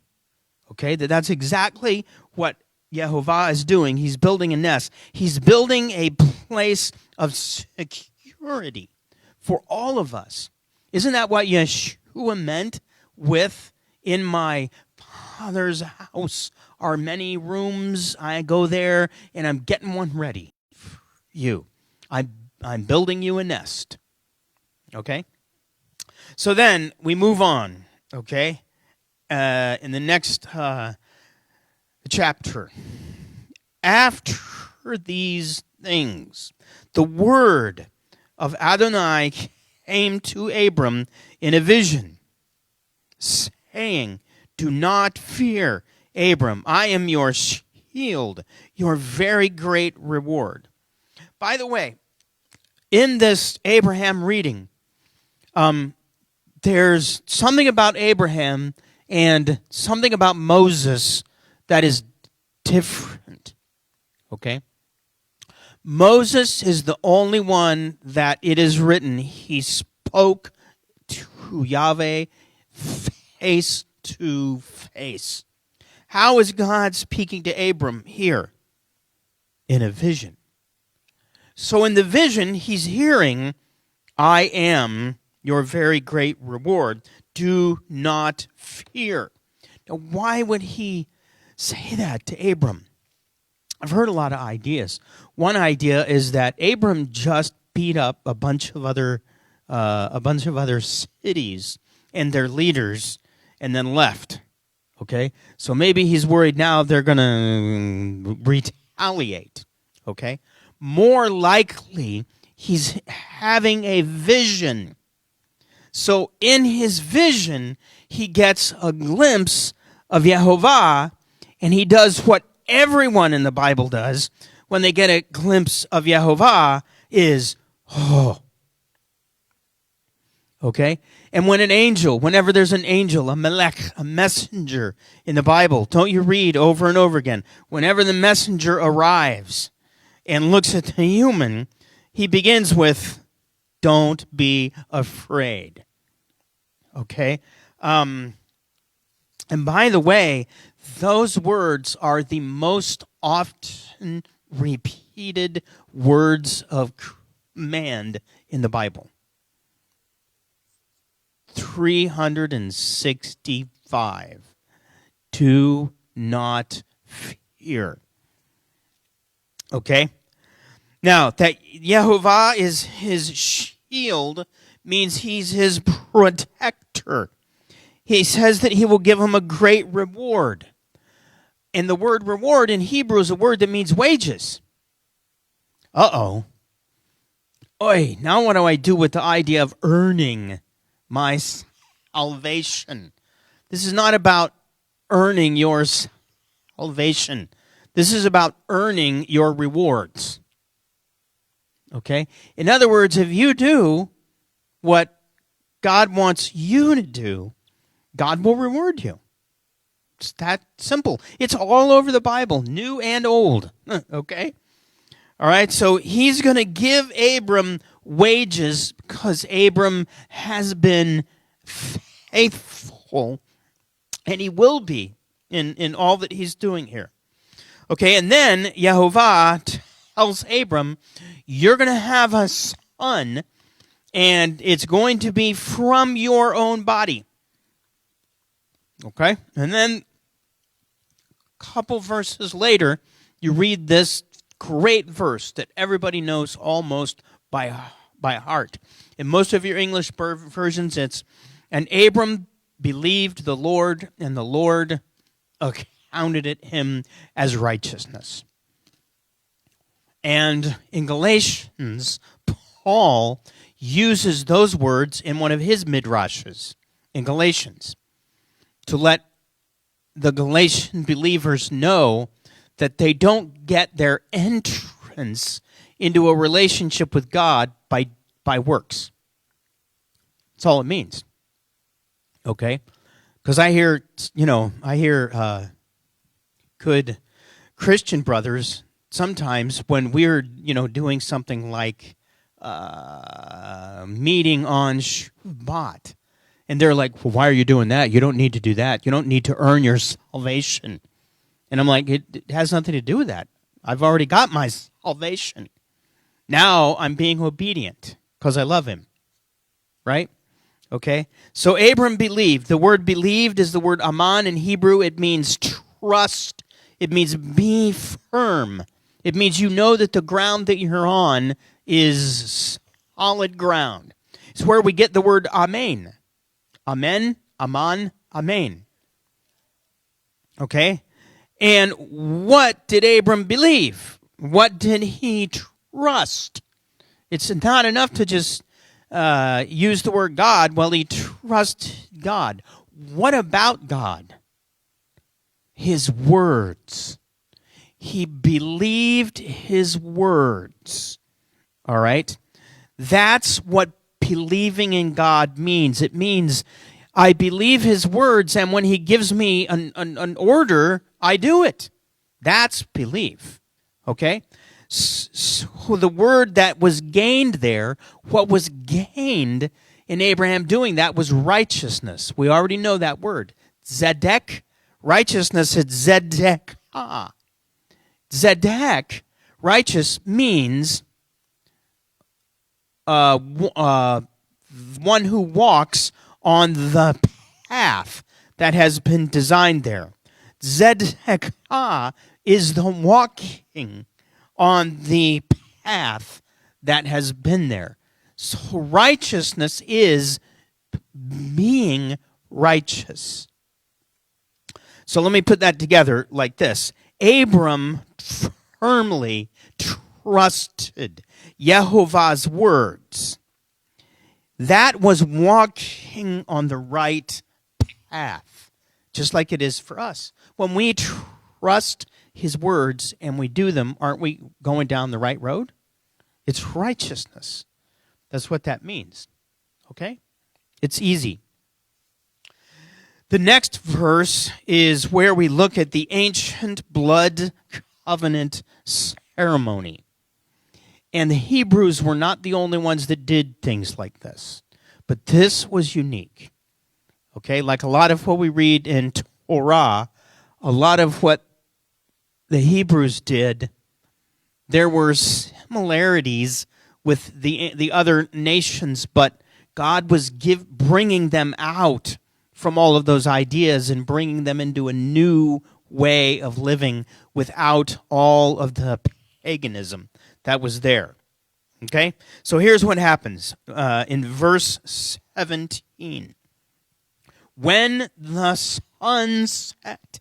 Okay, that's exactly what Yehovah is doing. He's building a nest. He's building a place of security for all of us. Isn't that what Yeshua meant with, in my Father's house are many rooms. I go there and I'm getting one ready for you. I'm building you a nest. Okay? So then we move on, okay? In the next chapter. After these things, the word of Adonai came to Abram in a vision, saying, do not fear, Abram. I am your shield, your very great reward. By the way, in this Abraham reading, there's something about Abraham and something about Moses that is different. Okay? Moses is the only one that it is written he spoke to Yahweh face to face. How is God speaking to Abram here? In a vision. So in the vision, he's hearing, I am your very great reward. Do not fear. Now, why would he say that to Abram? I've heard a lot of ideas. One idea is that Abram just beat up a bunch of other cities and their leaders and then left. Okay? So maybe he's worried now they're going to retaliate. Okay? More likely, he's having a vision. So in his vision, he gets a glimpse of Yehovah, and he does what everyone in the Bible does when they get a glimpse of Yehovah is, oh. Okay? And whenever there's an angel, a lech, a messenger in the Bible, don't you read over and over again, whenever the messenger arrives and looks at the human, he begins with, don't be afraid. Okay? And by the way, those words are the most often repeated words of command in the Bible. 365. Do not fear. Okay? Now, that Yehovah is his shield means he's his protector. He says that he will give him a great reward. And the word reward in Hebrew is a word that means wages. Uh-oh. Oi, now what do I do with the idea of earning my salvation? This is not about earning your salvation. This is about earning your rewards. Okay? In other words, if you do what God wants you to do, God will reward you. It's that simple. It's all over the Bible, new and old. Okay? All right, so he's going to give Abram wages because Abram has been faithful, and he will be in all that he's doing here. Okay, and then Yehovah tells Abram, you're going to have a son, and it's going to be from your own body. Okay, and then a couple verses later, you read this great verse that everybody knows almost by heart. In most of your English versions, it's, and Abram believed the Lord, and the Lord accounted it him as righteousness. And in Galatians, Paul uses those words in one of his midrashes in Galatians to let the Galatian believers know that they don't get their entrance into a relationship with God by works. That's all it means. Okay? Because I hear good Christian brothers sometimes when we're, doing something like meeting on Shabbat, and they're like, well, why are you doing that? You don't need to do that. You don't need to earn your salvation. And I'm like, it has nothing to do with that. I've already got my salvation. Now I'm being obedient because I love him. Right? Okay? So Abram believed. The word believed is the word aman in Hebrew. It means trust. It means be firm. It means you know that the ground that you're on is solid ground. It's where we get the word amen. Amen, aman, amen. Okay? And what did Abram believe? What did he trust? It's not enough to just use the word God. Well, he trusts God. What about God? His words. He believed his words. All right? That's what believing in God means. It means I believe his words, and when he gives me an order, I do it. That's belief. Okay? So the word that was gained there, what was gained in Abraham doing that was righteousness. We already know that word. Zedek, righteousness is Zedekah. Zedek, righteous, means one who walks on the path that has been designed there. Zedekah is the walking on the path that has been there. So righteousness is being righteous. So let me put that together like this. Abram firmly trusted Yehovah's words. That was walking on the right path, just like it is for us. When we trust his words and we do them, aren't we going down the right road? It's righteousness. That's what that means. Okay? It's easy. The next verse is where we look at the ancient blood covenant ceremony. And the Hebrews were not the only ones that did things like this. But this was unique. Okay, like a lot of what we read in Torah, a lot of what the Hebrews did, there were similarities with the other nations, but God was bringing them out from all of those ideas and bringing them into a new way of living without all of the paganism that was there. Okay? So here's what happens in verse 17. When the sun set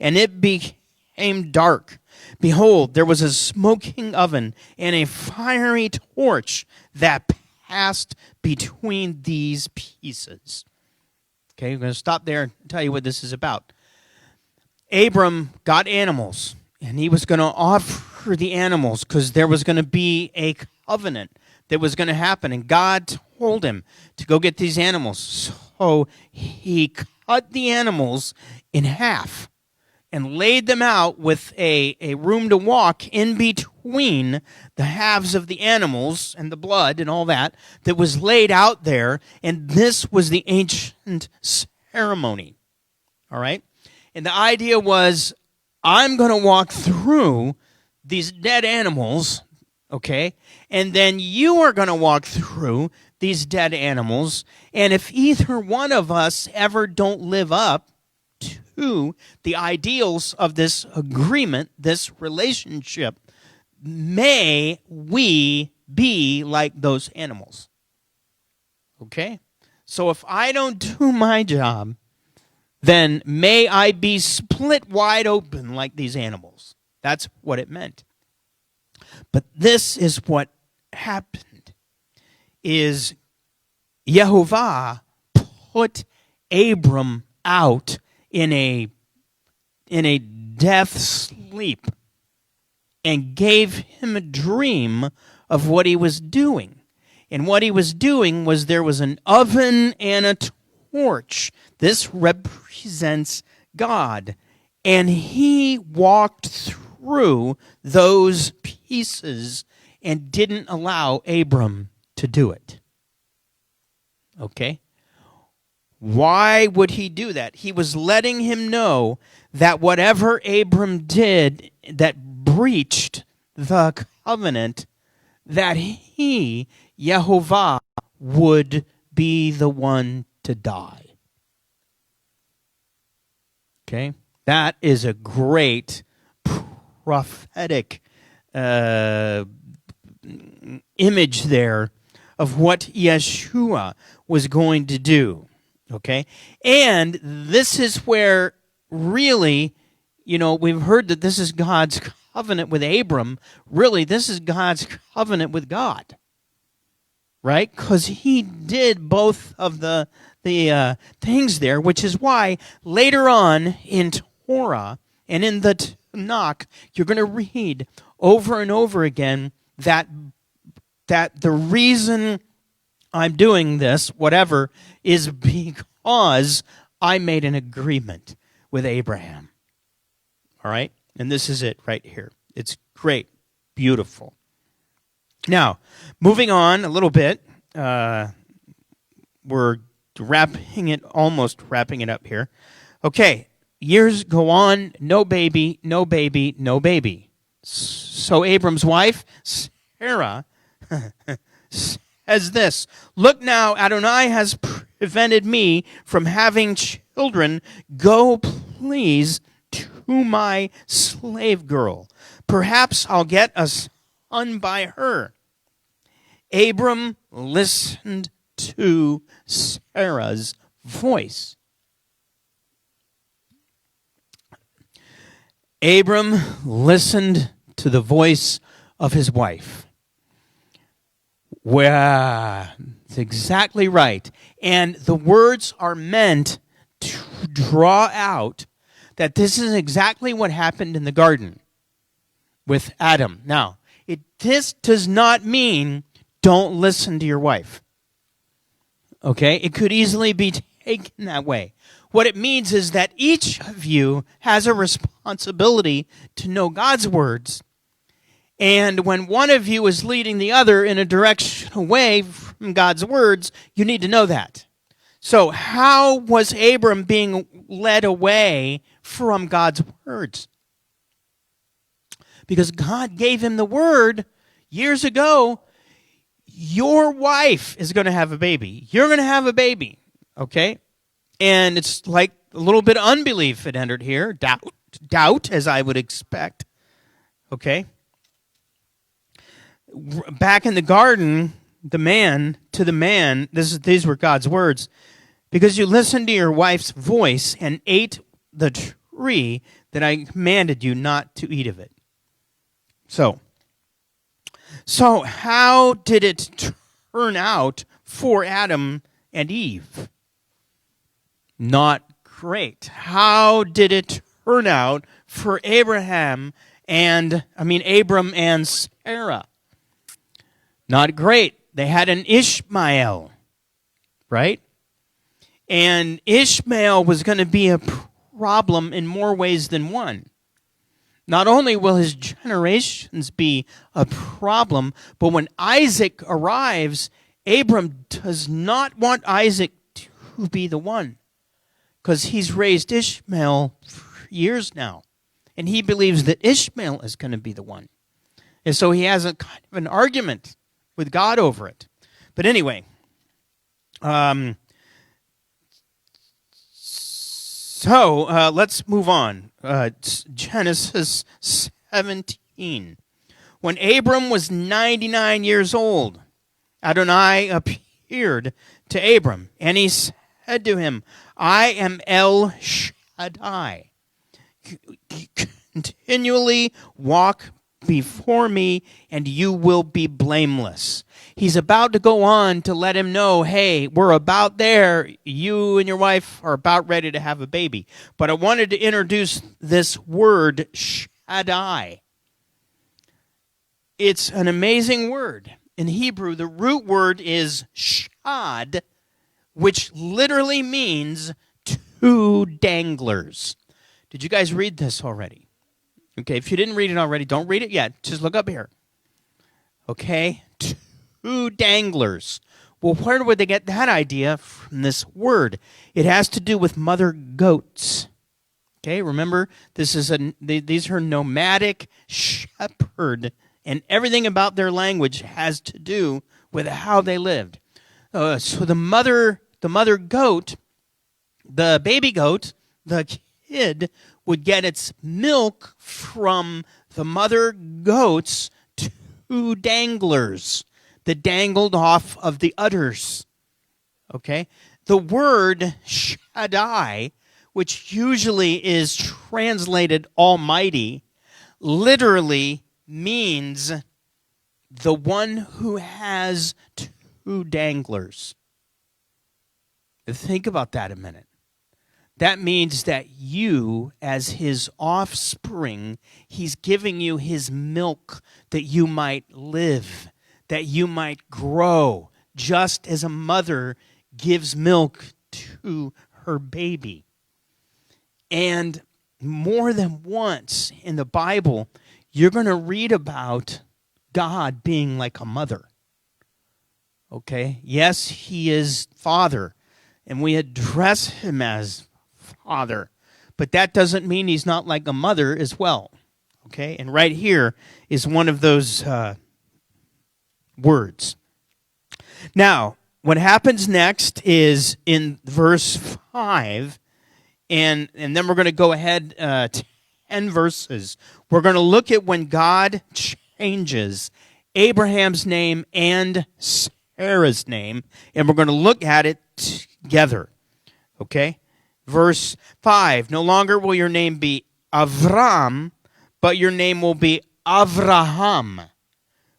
and it became dark, behold, there was a smoking oven and a fiery torch that passed between these pieces. Okay, we're going to stop there and tell you what this is about. Abram got animals, and he was going to offer the animals because there was going to be a covenant that was going to happen, and God told him to go get these animals. So he cut the animals in half and laid them out with a room to walk in between the halves of the animals and the blood and all that was laid out there. And this was the ancient ceremony. All right? And the idea was, I'm going to walk through these dead animals, okay? And then you are going to walk through these dead animals. And if either one of us ever don't live up to the ideals of this agreement, this relationship, may we be like those animals. Okay? So if I don't do my job, then may I be split wide open like these animals. That's what it meant. But this is what happened, is Yehovah put Abram out in a death sleep and gave him a dream of what he was doing. And what he was doing was there was an oven and a torch. This represents God. And he walked through those pieces and didn't allow Abram to do it. Okay? Why would he do that? He was letting him know that whatever Abram did that breached the covenant, that he, Yehovah, would be the one to die. Okay? That is a great prophetic image there of what Yeshua was going to do. Okay? And this is where really, we've heard that this is God's covenant with Abram. Really, this is God's covenant with God. Right? Because he did both of the things there, which is why later on in Torah and in the Tanakh, you're going to read over and over again that the reason I'm doing this, whatever, is because I made an agreement with Abraham. All right? And this is it right here. It's great. Beautiful. Now, moving on a little bit, we're almost wrapping it up here. Okay, years go on, no baby, no baby, no baby. So Abram's wife, Sarah, says this, "Look now, Adonai has prevented me from having children. Go, please, to my slave girl. Perhaps I'll get a son by her." Abram listened to Sarah's voice. Abram listened to the voice of his wife. Well, that's exactly right. And the words are meant to draw out that this is exactly what happened in the garden with Adam. Now, this does not mean don't listen to your wife. Okay? It could easily be taken that way. What it means is that each of you has a responsibility to know God's words. And when one of you is leading the other in a direction away from God's words, you need to know that. So how was Abram being led away from God's words? Because God gave him the word years ago. Your wife is going to have a baby. You're going to have a baby. Okay? And it's like a little bit of unbelief had entered here. Doubt, as I would expect. Okay? Back in the garden, these were God's words, because you listened to your wife's voice and ate the tree that I commanded you not to eat of it. So how did it turn out for Adam and Eve? Not great. How did it turn out for Abram and Sarah? Not great. They had an Ishmael, right? And Ishmael was going to be a problem in more ways than one. Not only will his generations be a problem, but when Isaac arrives, Abram does not want Isaac to be the one, because he's raised Ishmael for years now, and he believes that Ishmael is going to be the one. And so he has a kind of an argument with God over it. But anyway, let's move on. Genesis 17. When Abram was 99 years old, Adonai appeared to Abram, and he said to him, I am El Shaddai. Continually walk before me, and you will be blameless. He's about to go on to let him know, hey, we're about there. You and your wife are about ready to have a baby. But I wanted to introduce this word, Shaddai. It's an amazing word. In Hebrew, the root word is shad, which literally means two danglers. Did you guys read this already? Okay, if you didn't read it already, don't read it yet. Just look up here. Okay? Two danglers. Well, where would they get that idea from this word? It has to do with mother goats. Okay, remember, these are nomadic shepherd, and everything about their language has to do with how they lived. So the mother goat, the baby goat, the kid would get its milk from the mother goat's two danglers that dangled off of the udders. Okay? The word Shaddai, which usually is translated Almighty, literally means the one who has two danglers. Think about that a minute. That means that you, as his offspring, he's giving you his milk that you might live, that you might grow, just as a mother gives milk to her baby. And more than once in the Bible, you're going to read about God being like a mother. Okay? Yes, he is Father, and we address him as Father, but that doesn't mean he's not like a mother as well. Okay? And right here is one of those words. Now, what happens next is in verse 5, and then we're going to go ahead 10 verses. We're going to look at when God changes Abraham's name and Sarah's name, and we're going to look at it together. Okay? Verse 5, no longer will your name be Abram, but your name will be Avraham.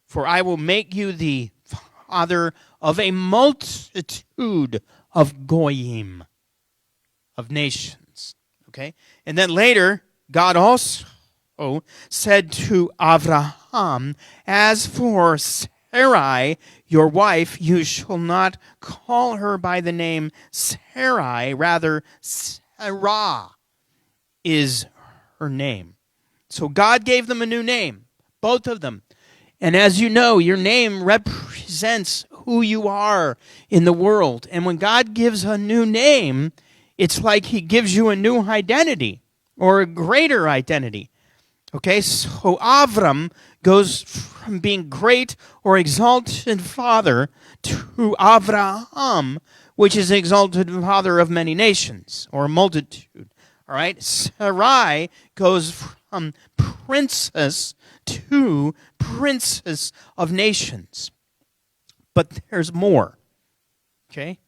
For I will make you the father of a multitude of goyim, of nations. Okay? And then later, God also said to Avraham, as for Sarai, your wife, you shall not call her by the name Sarai, rather Sarah is her name. So God gave them a new name, both of them. And as you know, your name represents who you are in the world. And when God gives a new name, it's like he gives you a new identity or a greater identity. Okay, so Abram goes from being great or exalted father to Abraham, which is exalted father of many nations or multitude. All right, Sarai goes from princess to princess of nations. But there's more, okay?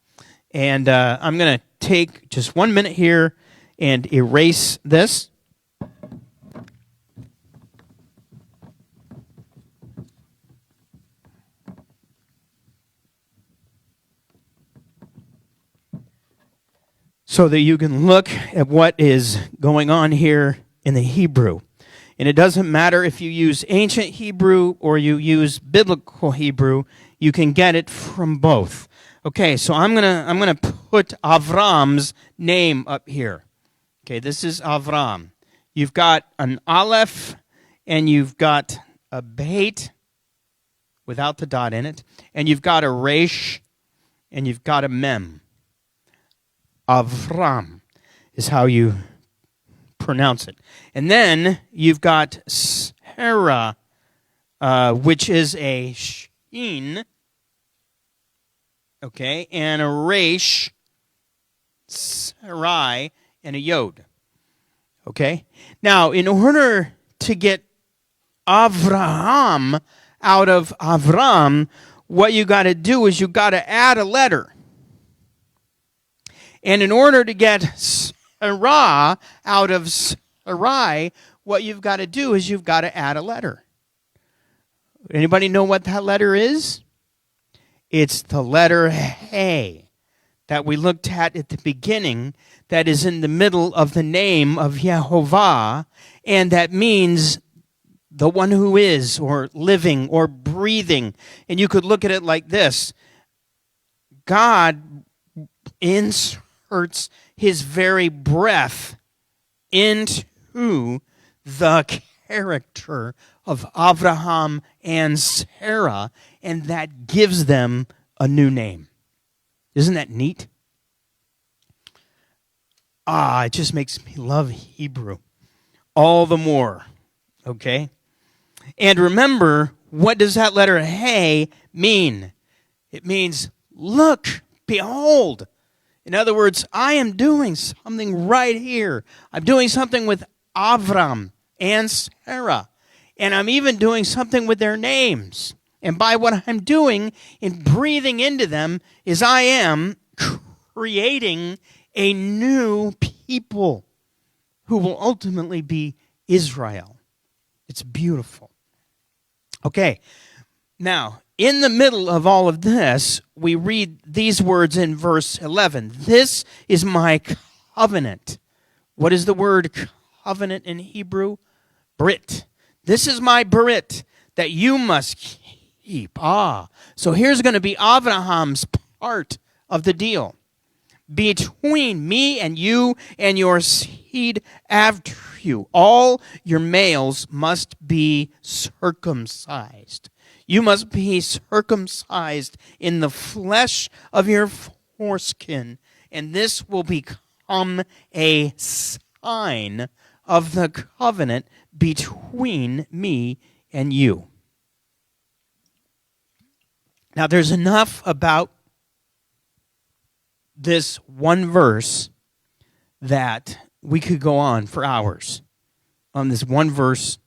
And I'm going to take just 1 minute here and erase this. So that you can look at what is going on here in the Hebrew. And it doesn't matter if you use ancient Hebrew or you use biblical Hebrew, you can get it from both. Okay, so I'm gonna put Avram's name up here. Okay, this is Avram. You've got an Aleph and you've got a Beit without the dot in it, and you've got a Resh and you've got a Mem. Avram is how you pronounce it. And then you've got Sarah, which is a Shin, okay, and a Resh, Sarai, and a Yod. Okay? Now, in order to get Avraham out of Avram, what you got to do is you got to add a letter. And in order to get Sarah out of Sarai, what you've got to do is you've got to add a letter. Anybody know what that letter is? It's the letter He that we looked at the beginning, that is in the middle of the name of Yehovah, and that means the one who is, or living, or breathing. And you could look at it like this. God inserts his very breath into the character of Abraham and Sarah, and that gives them a new name. Isn't that neat? It just makes me love Hebrew all the more, okay? And remember, what does that letter He mean? It means, look, behold. In other words, I am doing something right here. I'm doing something with Abram and Sarah. And I'm even doing something with their names. And by what I'm doing in breathing into them is I am creating a new people who will ultimately be Israel. It's beautiful. Okay, now, in the middle of all of this, we read these words in verse 11. This is my covenant. What is the word covenant in Hebrew? Brit. This is my Brit that you must keep. So here's going to be Abraham's part of the deal. Between me and you and your seed after you, all your males must be circumcised. You must be circumcised in the flesh of your foreskin, and this will become a sign of the covenant between me and you. Now, there's enough about this one verse that we could go on for hours on this one verse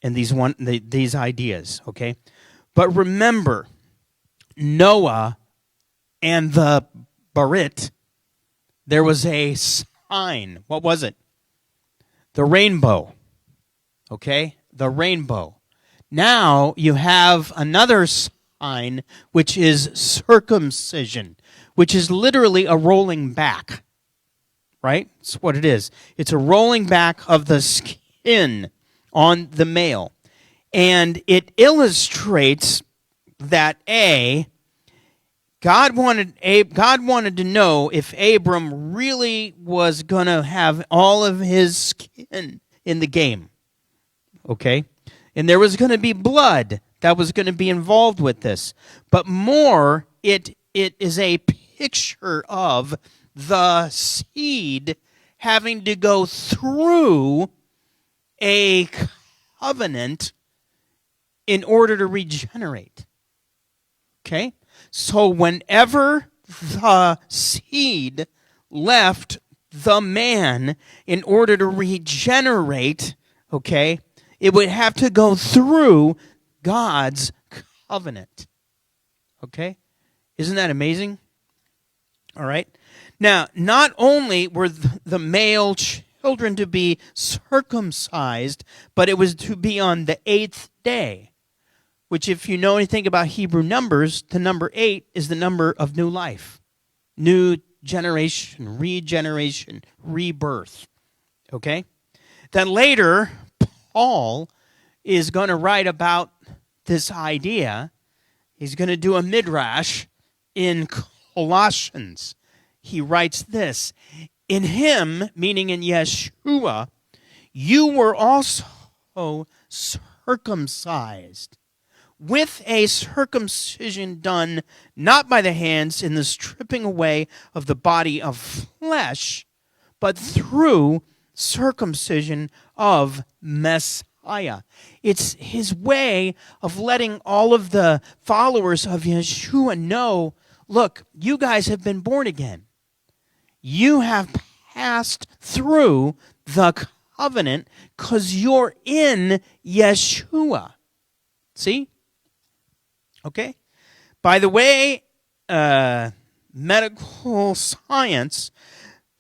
and these ideas, okay? But remember, Noah and the Barit, there was a sign. What was it? The rainbow, okay? The rainbow. Now you have another sign, which is circumcision, which is literally a rolling back, right? That's what it is. It's a rolling back of the skin on the male. And it illustrates that God wanted to know if Abram really was going to have all of his skin in the game. Okay? And there was going to be blood that was going to be involved with this. But more, it is a picture of the seed having to go through a covenant in order to regenerate. Okay? So whenever the seed left the man in order to regenerate, okay, it would have to go through God's covenant. Okay? Isn't that amazing? All right. Now, not only were the male children to be circumcised, but it was to be on the 8th day, which, if you know anything about Hebrew numbers, the number 8 is the number of new life, new generation, regeneration, rebirth. Okay? Then later, Paul is going to write about this idea. He's going to do a midrash in Colossians. He writes this: in him, meaning in Yeshua, you were also circumcised with a circumcision done not by the hands in the stripping away of the body of flesh, but through circumcision of Messiah. It's his way of letting all of the followers of Yeshua know, look, you guys have been born again. You have passed through the covenant because you're in Yeshua. See? Okay? By the way, medical science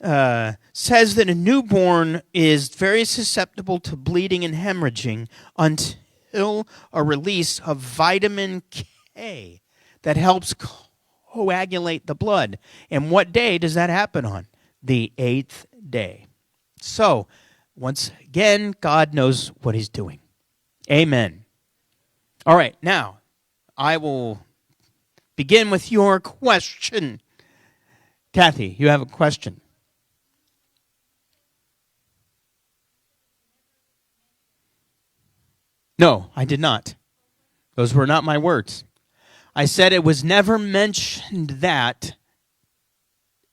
says that a newborn is very susceptible to bleeding and hemorrhaging until a release of vitamin K that helps coagulate the blood. And what day does that happen on? The 8th day. So, once again, God knows what he's doing. Amen. All right, now, I will begin with your question. Kathy, you have a question. No, I did not. Those were not my words. I said it was never mentioned that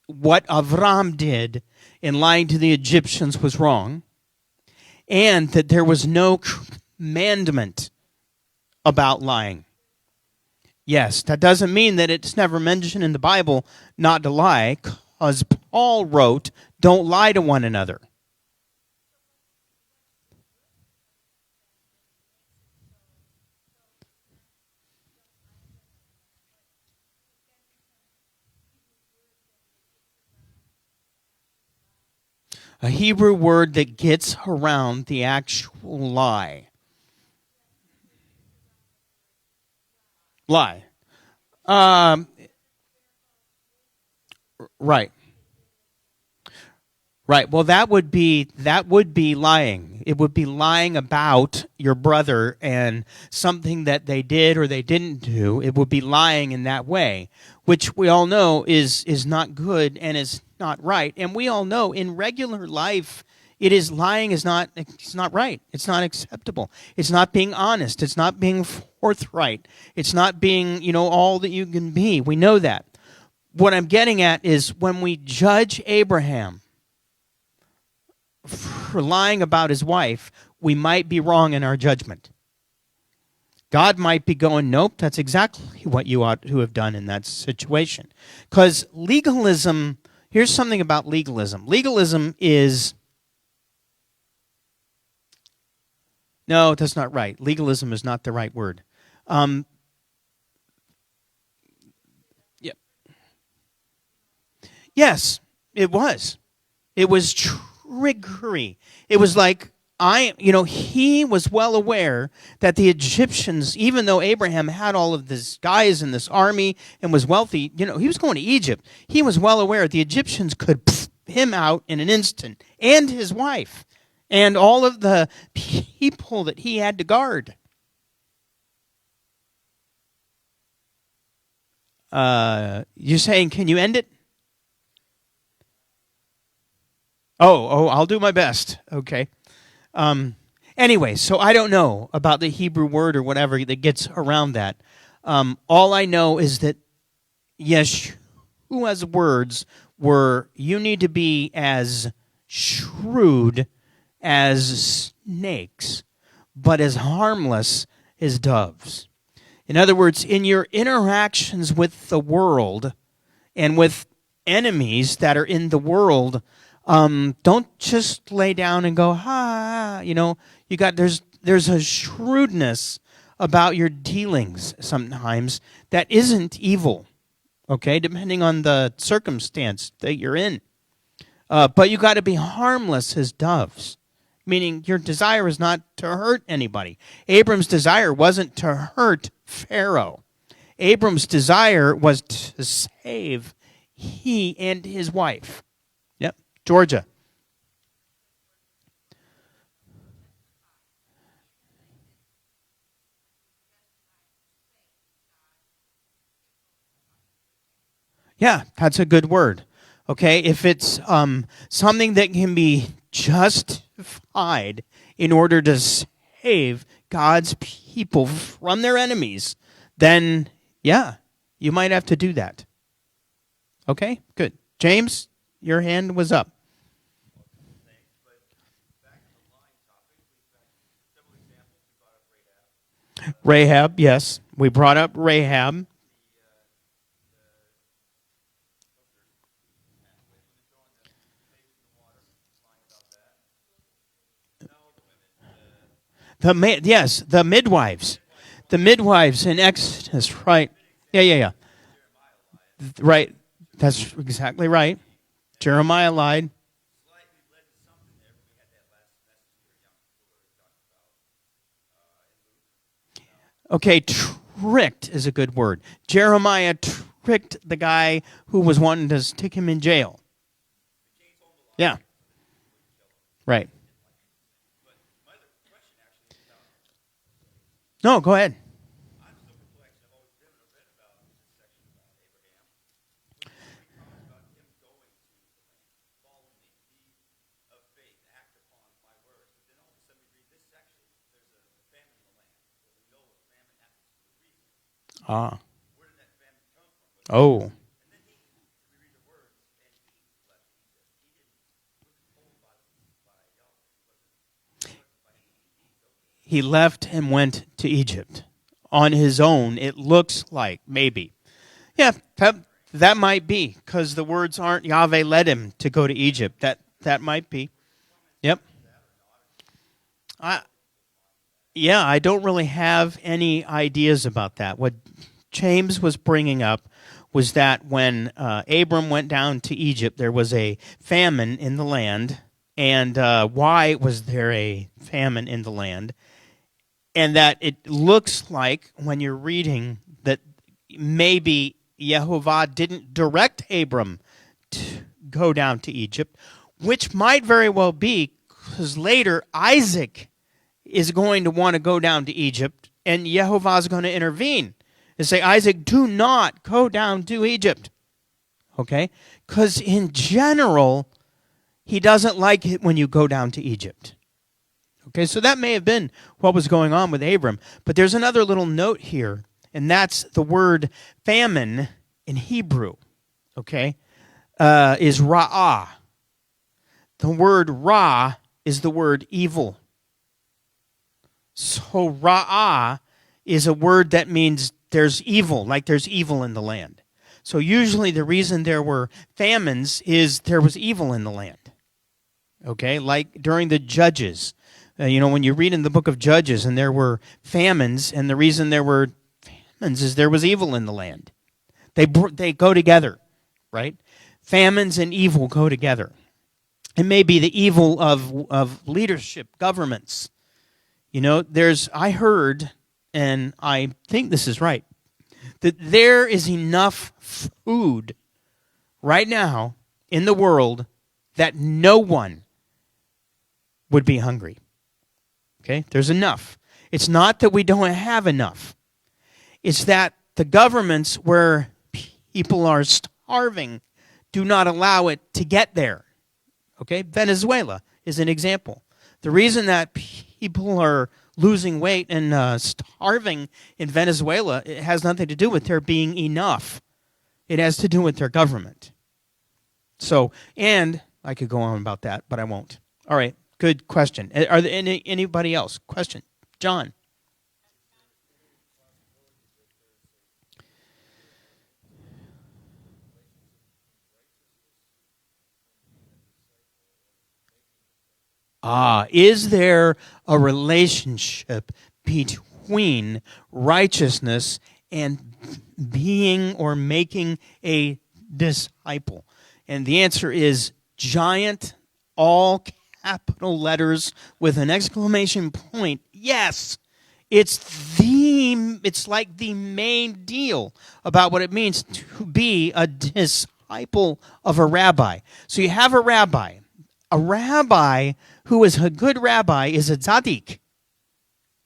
what Abram did in lying to the Egyptians was wrong, and that there was no commandment about lying. Yes, that doesn't mean that it's never mentioned in the Bible not to lie, because Paul wrote, don't lie to one another. A Hebrew word that gets around the actual lie. Lie. Right. Right. Well, that would be lying. It would be lying about your brother and something that they did or they didn't do. It would be lying in that way, which we all know is not good and is not right. And we all know in regular life, lying is not right. It's not acceptable. It's not being honest. It's not being forthright. It's not being, all that you can be. We know that. What I'm getting at is when we judge Abraham for lying about his wife, we might be wrong in our judgment. God might be going, nope, that's exactly what you ought to have done in that situation. Because legalism, here's something about legalism. Legalism is, no, that's not right. Legalism is not the right word. Yes, it was. It was trickery. It was like, he was well aware that the Egyptians, even though Abraham had all of these guys in this army and was wealthy, he was going to Egypt. He was well aware the Egyptians could him out in an instant, and his wife, and all of the people that he had to guard. You're saying, can you end it? Oh, I'll do my best. Okay. Anyway, so I don't know about the Hebrew word or whatever that gets around that. All I know is that Yeshua's words were, you need to be as shrewd as snakes, but as harmless as doves. In other words, in your interactions with the world and with enemies that are in the world, don't just lay down and go, ha, there's a shrewdness about your dealings sometimes that isn't evil, okay, depending on the circumstance that you're in. But you got to be harmless as doves, meaning your desire is not to hurt anybody. Abram's desire wasn't to hurt Pharaoh. Abram's desire was to save he and his wife. Yep, Georgia. Yeah, that's a good word. Okay, if it's something that can be justified in order to save God's people from their enemies, then yeah, you might have to do that. Okay, good. James, your hand was up. Rahab, yes. We brought up Rahab. The midwives. The midwives in Exodus, right. Yeah. Right. That's exactly right. Jeremiah lied. Okay, tricked is a good word. Jeremiah tricked the guy who was wanting to stick him in jail. Yeah. Right. No, go ahead. Ah. Oh. He left and went to Egypt on his own. It looks like, maybe. Yeah, that might be, because the words aren't Yahweh led him to go to Egypt. That might be. Yep. I don't really have any ideas about that. What James was bringing up was that when Abram went down to Egypt, there was a famine in the land. And why was there a famine in the land? And that it looks like, when you're reading, that maybe Yehovah didn't direct Abram to go down to Egypt, which might very well be, because later Isaac is going to want to go down to Egypt, and Yehovah is going to intervene and say, Isaac, do not go down to Egypt. Okay? Because in general, he doesn't like it when you go down to Egypt. Okay, so that may have been what was going on with Abram. But there's another little note here, and that's the word famine in Hebrew, okay, is ra'ah. The word ra is the word evil. So ra'ah is a word that means there's evil, like there's evil in the land. So usually the reason there were famines is there was evil in the land. Okay, like during the Judges. When you read in the book of Judges and there were famines, and the reason there were famines is there was evil in the land. They go together, right? Famines and evil go together. It may be the evil of leadership, governments. I heard, and I think this is right, that there is enough food right now in the world that no one would be hungry. Okay? There's enough. It's not that we don't have enough. It's that the governments where people are starving. Do not allow it to get there. Okay? Venezuela is an example. The reason that people are losing weight and starving in Venezuela, it has nothing to do with there being enough. It has to do with their government. So, and I could go on about that, but I won't. All right, good question. Are there anybody else? Question. John. Is there a relationship between righteousness and being or making a disciple? And the answer is giant, all capital letters with an exclamation point. Yes, it's like the main deal about what it means to be a disciple of a rabbi. So you have a rabbi. A rabbi who is a good rabbi is a tzaddik.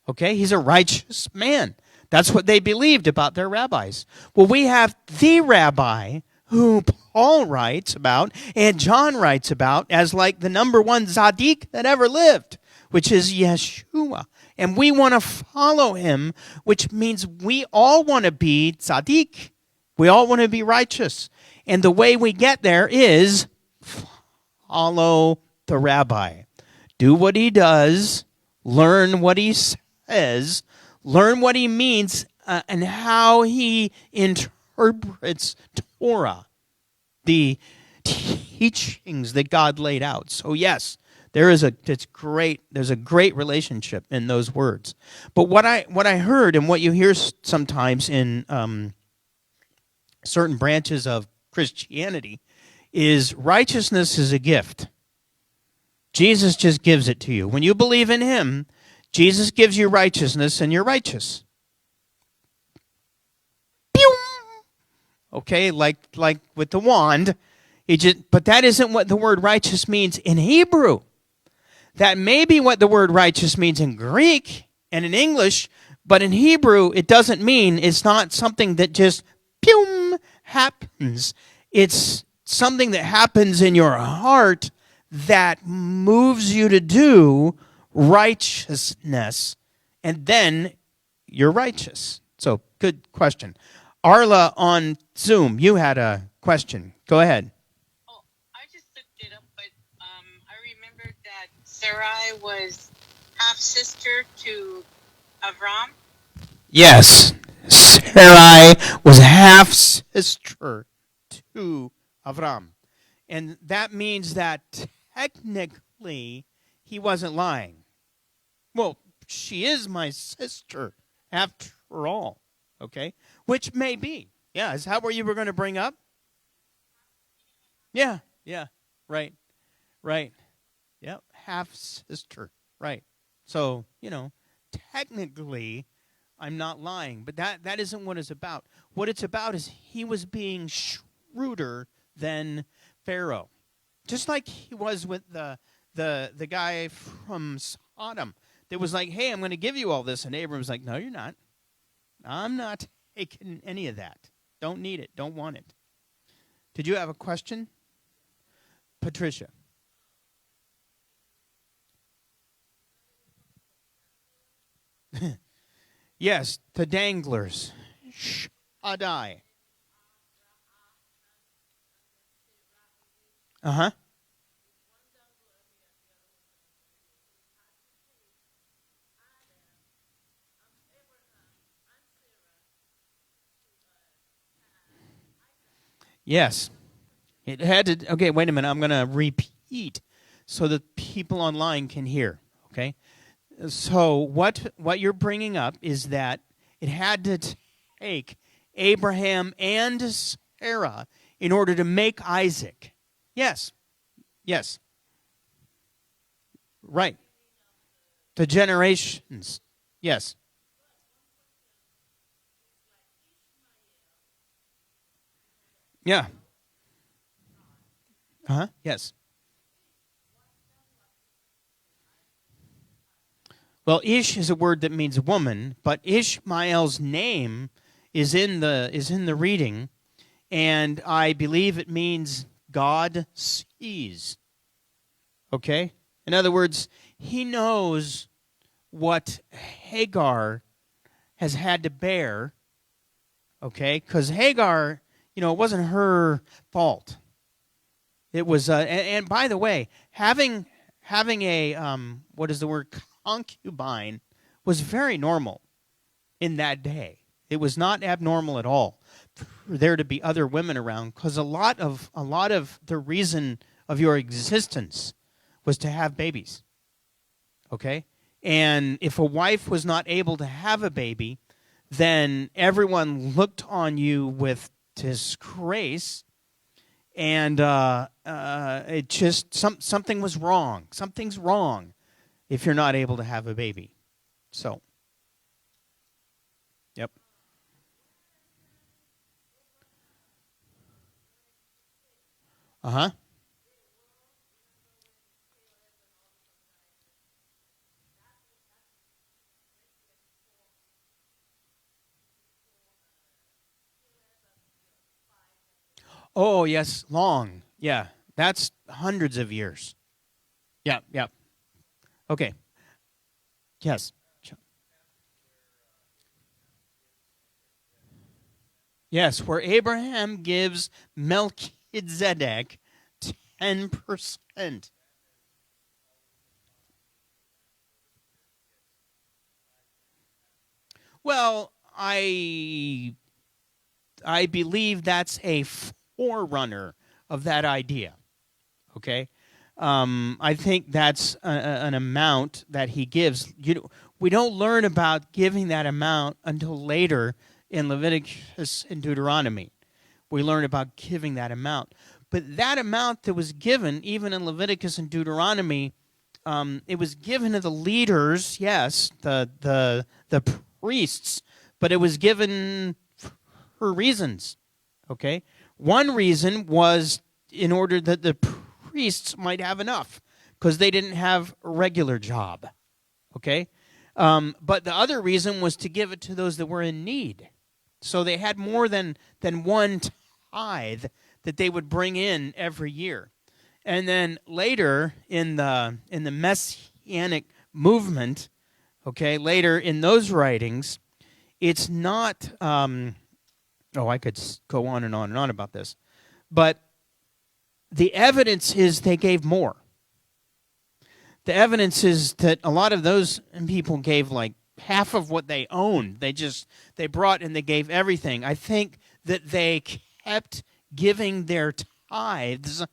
Okay? He's a righteous man. That's what they believed about their rabbis. Well, we have the rabbi who Paul writes about and John writes about as like the number one tzaddik that ever lived, which is Yeshua. And we want to follow him, which means we all want to be tzaddik. We all want to be righteous. And the way we get there is follow the rabbi. Do what he does. Learn what he says. Learn what he means and how he interprets Torah, the teachings that God laid out. So yes, there's a great relationship in those words. But what I heard and what you hear sometimes in certain branches of Christianity is righteousness is a gift. Jesus just gives it to you. When you believe in him, Jesus gives you righteousness and you're righteous. Pew! Okay, like with the wand. But that isn't what the word righteous means in Hebrew. That may be what the word righteous means in Greek and in English, but in Hebrew it doesn't mean, it's not something that just pew happens. It's something that happens in your heart that moves you to do righteousness, and then you're righteous. So, good question. Arla on Zoom, you had a question. Go ahead. Oh, I just looked it up, but I remembered that Sarai was half-sister to Abram. Yes, Sarai was half-sister to Abram. And that means that technically he wasn't lying. Well, she is my sister after all, okay? Which may be. Yeah, is that what you were going to bring up? Yeah, right. Yep, half-sister, right. So, technically I'm not lying, but that isn't what it's about. What it's about is he was being shrewder than Pharaoh. Just like he was with the guy from Sodom. That was like, hey, I'm going to give you all this. And Abram's like, no, you're not. I'm not taking any of that. Don't need it. Don't want it. Did you have a question? Patricia. Yes, the danglers. Shaddai. Uh-huh. Yes. It had to. Okay, wait a minute. I'm going to repeat so that people online can hear. Okay? So what you're bringing up is that it had to take Abraham and Sarah in order to make Isaac. Yes. Right. The generations. Yes. Yeah. Uh-huh. Yes. Well, Ish is a word that means woman, but Ishmael's name is in the reading, And I believe it means God sees. Okay? In other words, he knows what Hagar has had to bear. Okay? Because Hagar, it wasn't her fault. It was, and by the way, having a, what is the word, concubine was very normal in that day. It was not abnormal at all for there to be other women around, because a lot of the reason of your existence was to have babies. Okay? And if a wife was not able to have a baby, then everyone looked on you with disgrace, and it just something was wrong. Something's wrong if you're not able to have a baby. So, yep. Uh-huh. Oh, yes, long. Yeah, that's hundreds of years. Yeah, yeah. Okay. Yes. Yes, where Abraham gives Melchizedek 10%. Well, I believe that's a forerunner of that idea. Okay, I think that's an amount that he gives. We don't learn about giving that amount until later in Leviticus and Deuteronomy. We learn about giving that amount, but that amount that was given, even in Leviticus and Deuteronomy, it was given to the leaders. Yes, the priests, but it was given for reasons. Okay, one reason was in order that the priests might have enough, because they didn't have a regular job. Okay, but the other reason was to give it to those that were in need, so they had more than one tithe that they would bring in every year. And then later in the Messianic movement, okay, later in those writings, it's not. I could go on and on and on about this, but the evidence is they gave more. The evidence is that a lot of those people gave like half of what they owned. They brought and they gave everything. I think that they kept giving their tithes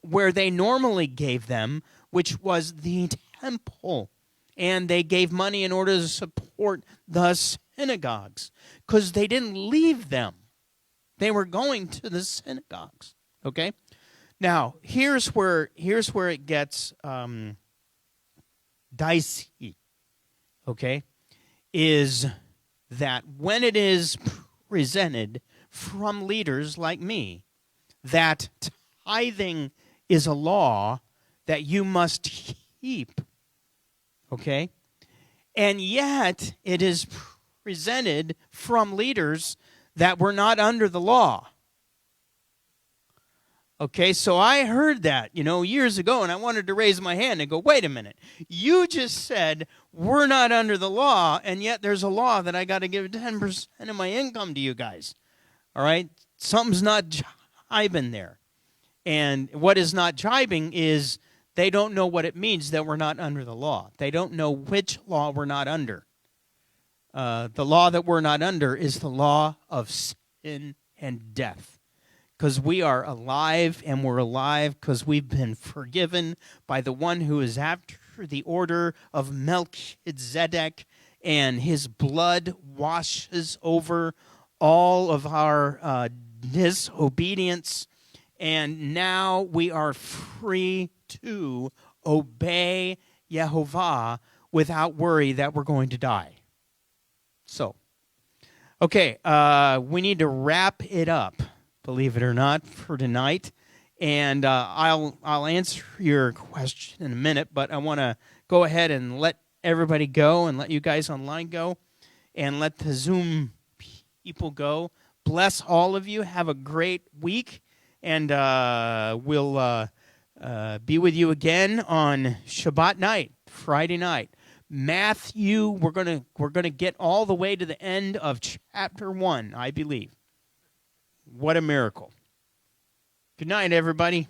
where they normally gave them, which was the temple. And they gave money in order to support the synagogues, because they didn't leave them. They were going to the synagogues. Okay? Now, here's where it gets dicey. Okay? Is that when it is presented from leaders like me that tithing is a law that you must keep, okay? And yet it is presented from leaders that were not under the law. Okay, so I heard that, years ago, and I wanted to raise my hand and go, wait a minute. You just said we're not under the law, and yet there's a law that I got to give 10% of my income to you guys. All right? Something's not jibing there. And what is not jibing is they don't know what it means that we're not under the law. They don't know which law we're not under. The law that we're not under is the law of sin and death. Because we are alive, and we're alive because we've been forgiven by the one who is after the order of Melchizedek, and his blood washes over all of our disobedience, and now we are free to obey Yehovah without worry that we're going to die. So, okay, we need to wrap it up, believe it or not, for tonight. And I'll answer your question in a minute, but I want to go ahead and let everybody go and let you guys online go and let the Zoom people go. bless all of you. Have a great week, and we'll be with you again on Shabbat night, Friday night. Matthew, we're gonna get all the way to the end of chapter 1, I believe. What a miracle. Good night, everybody.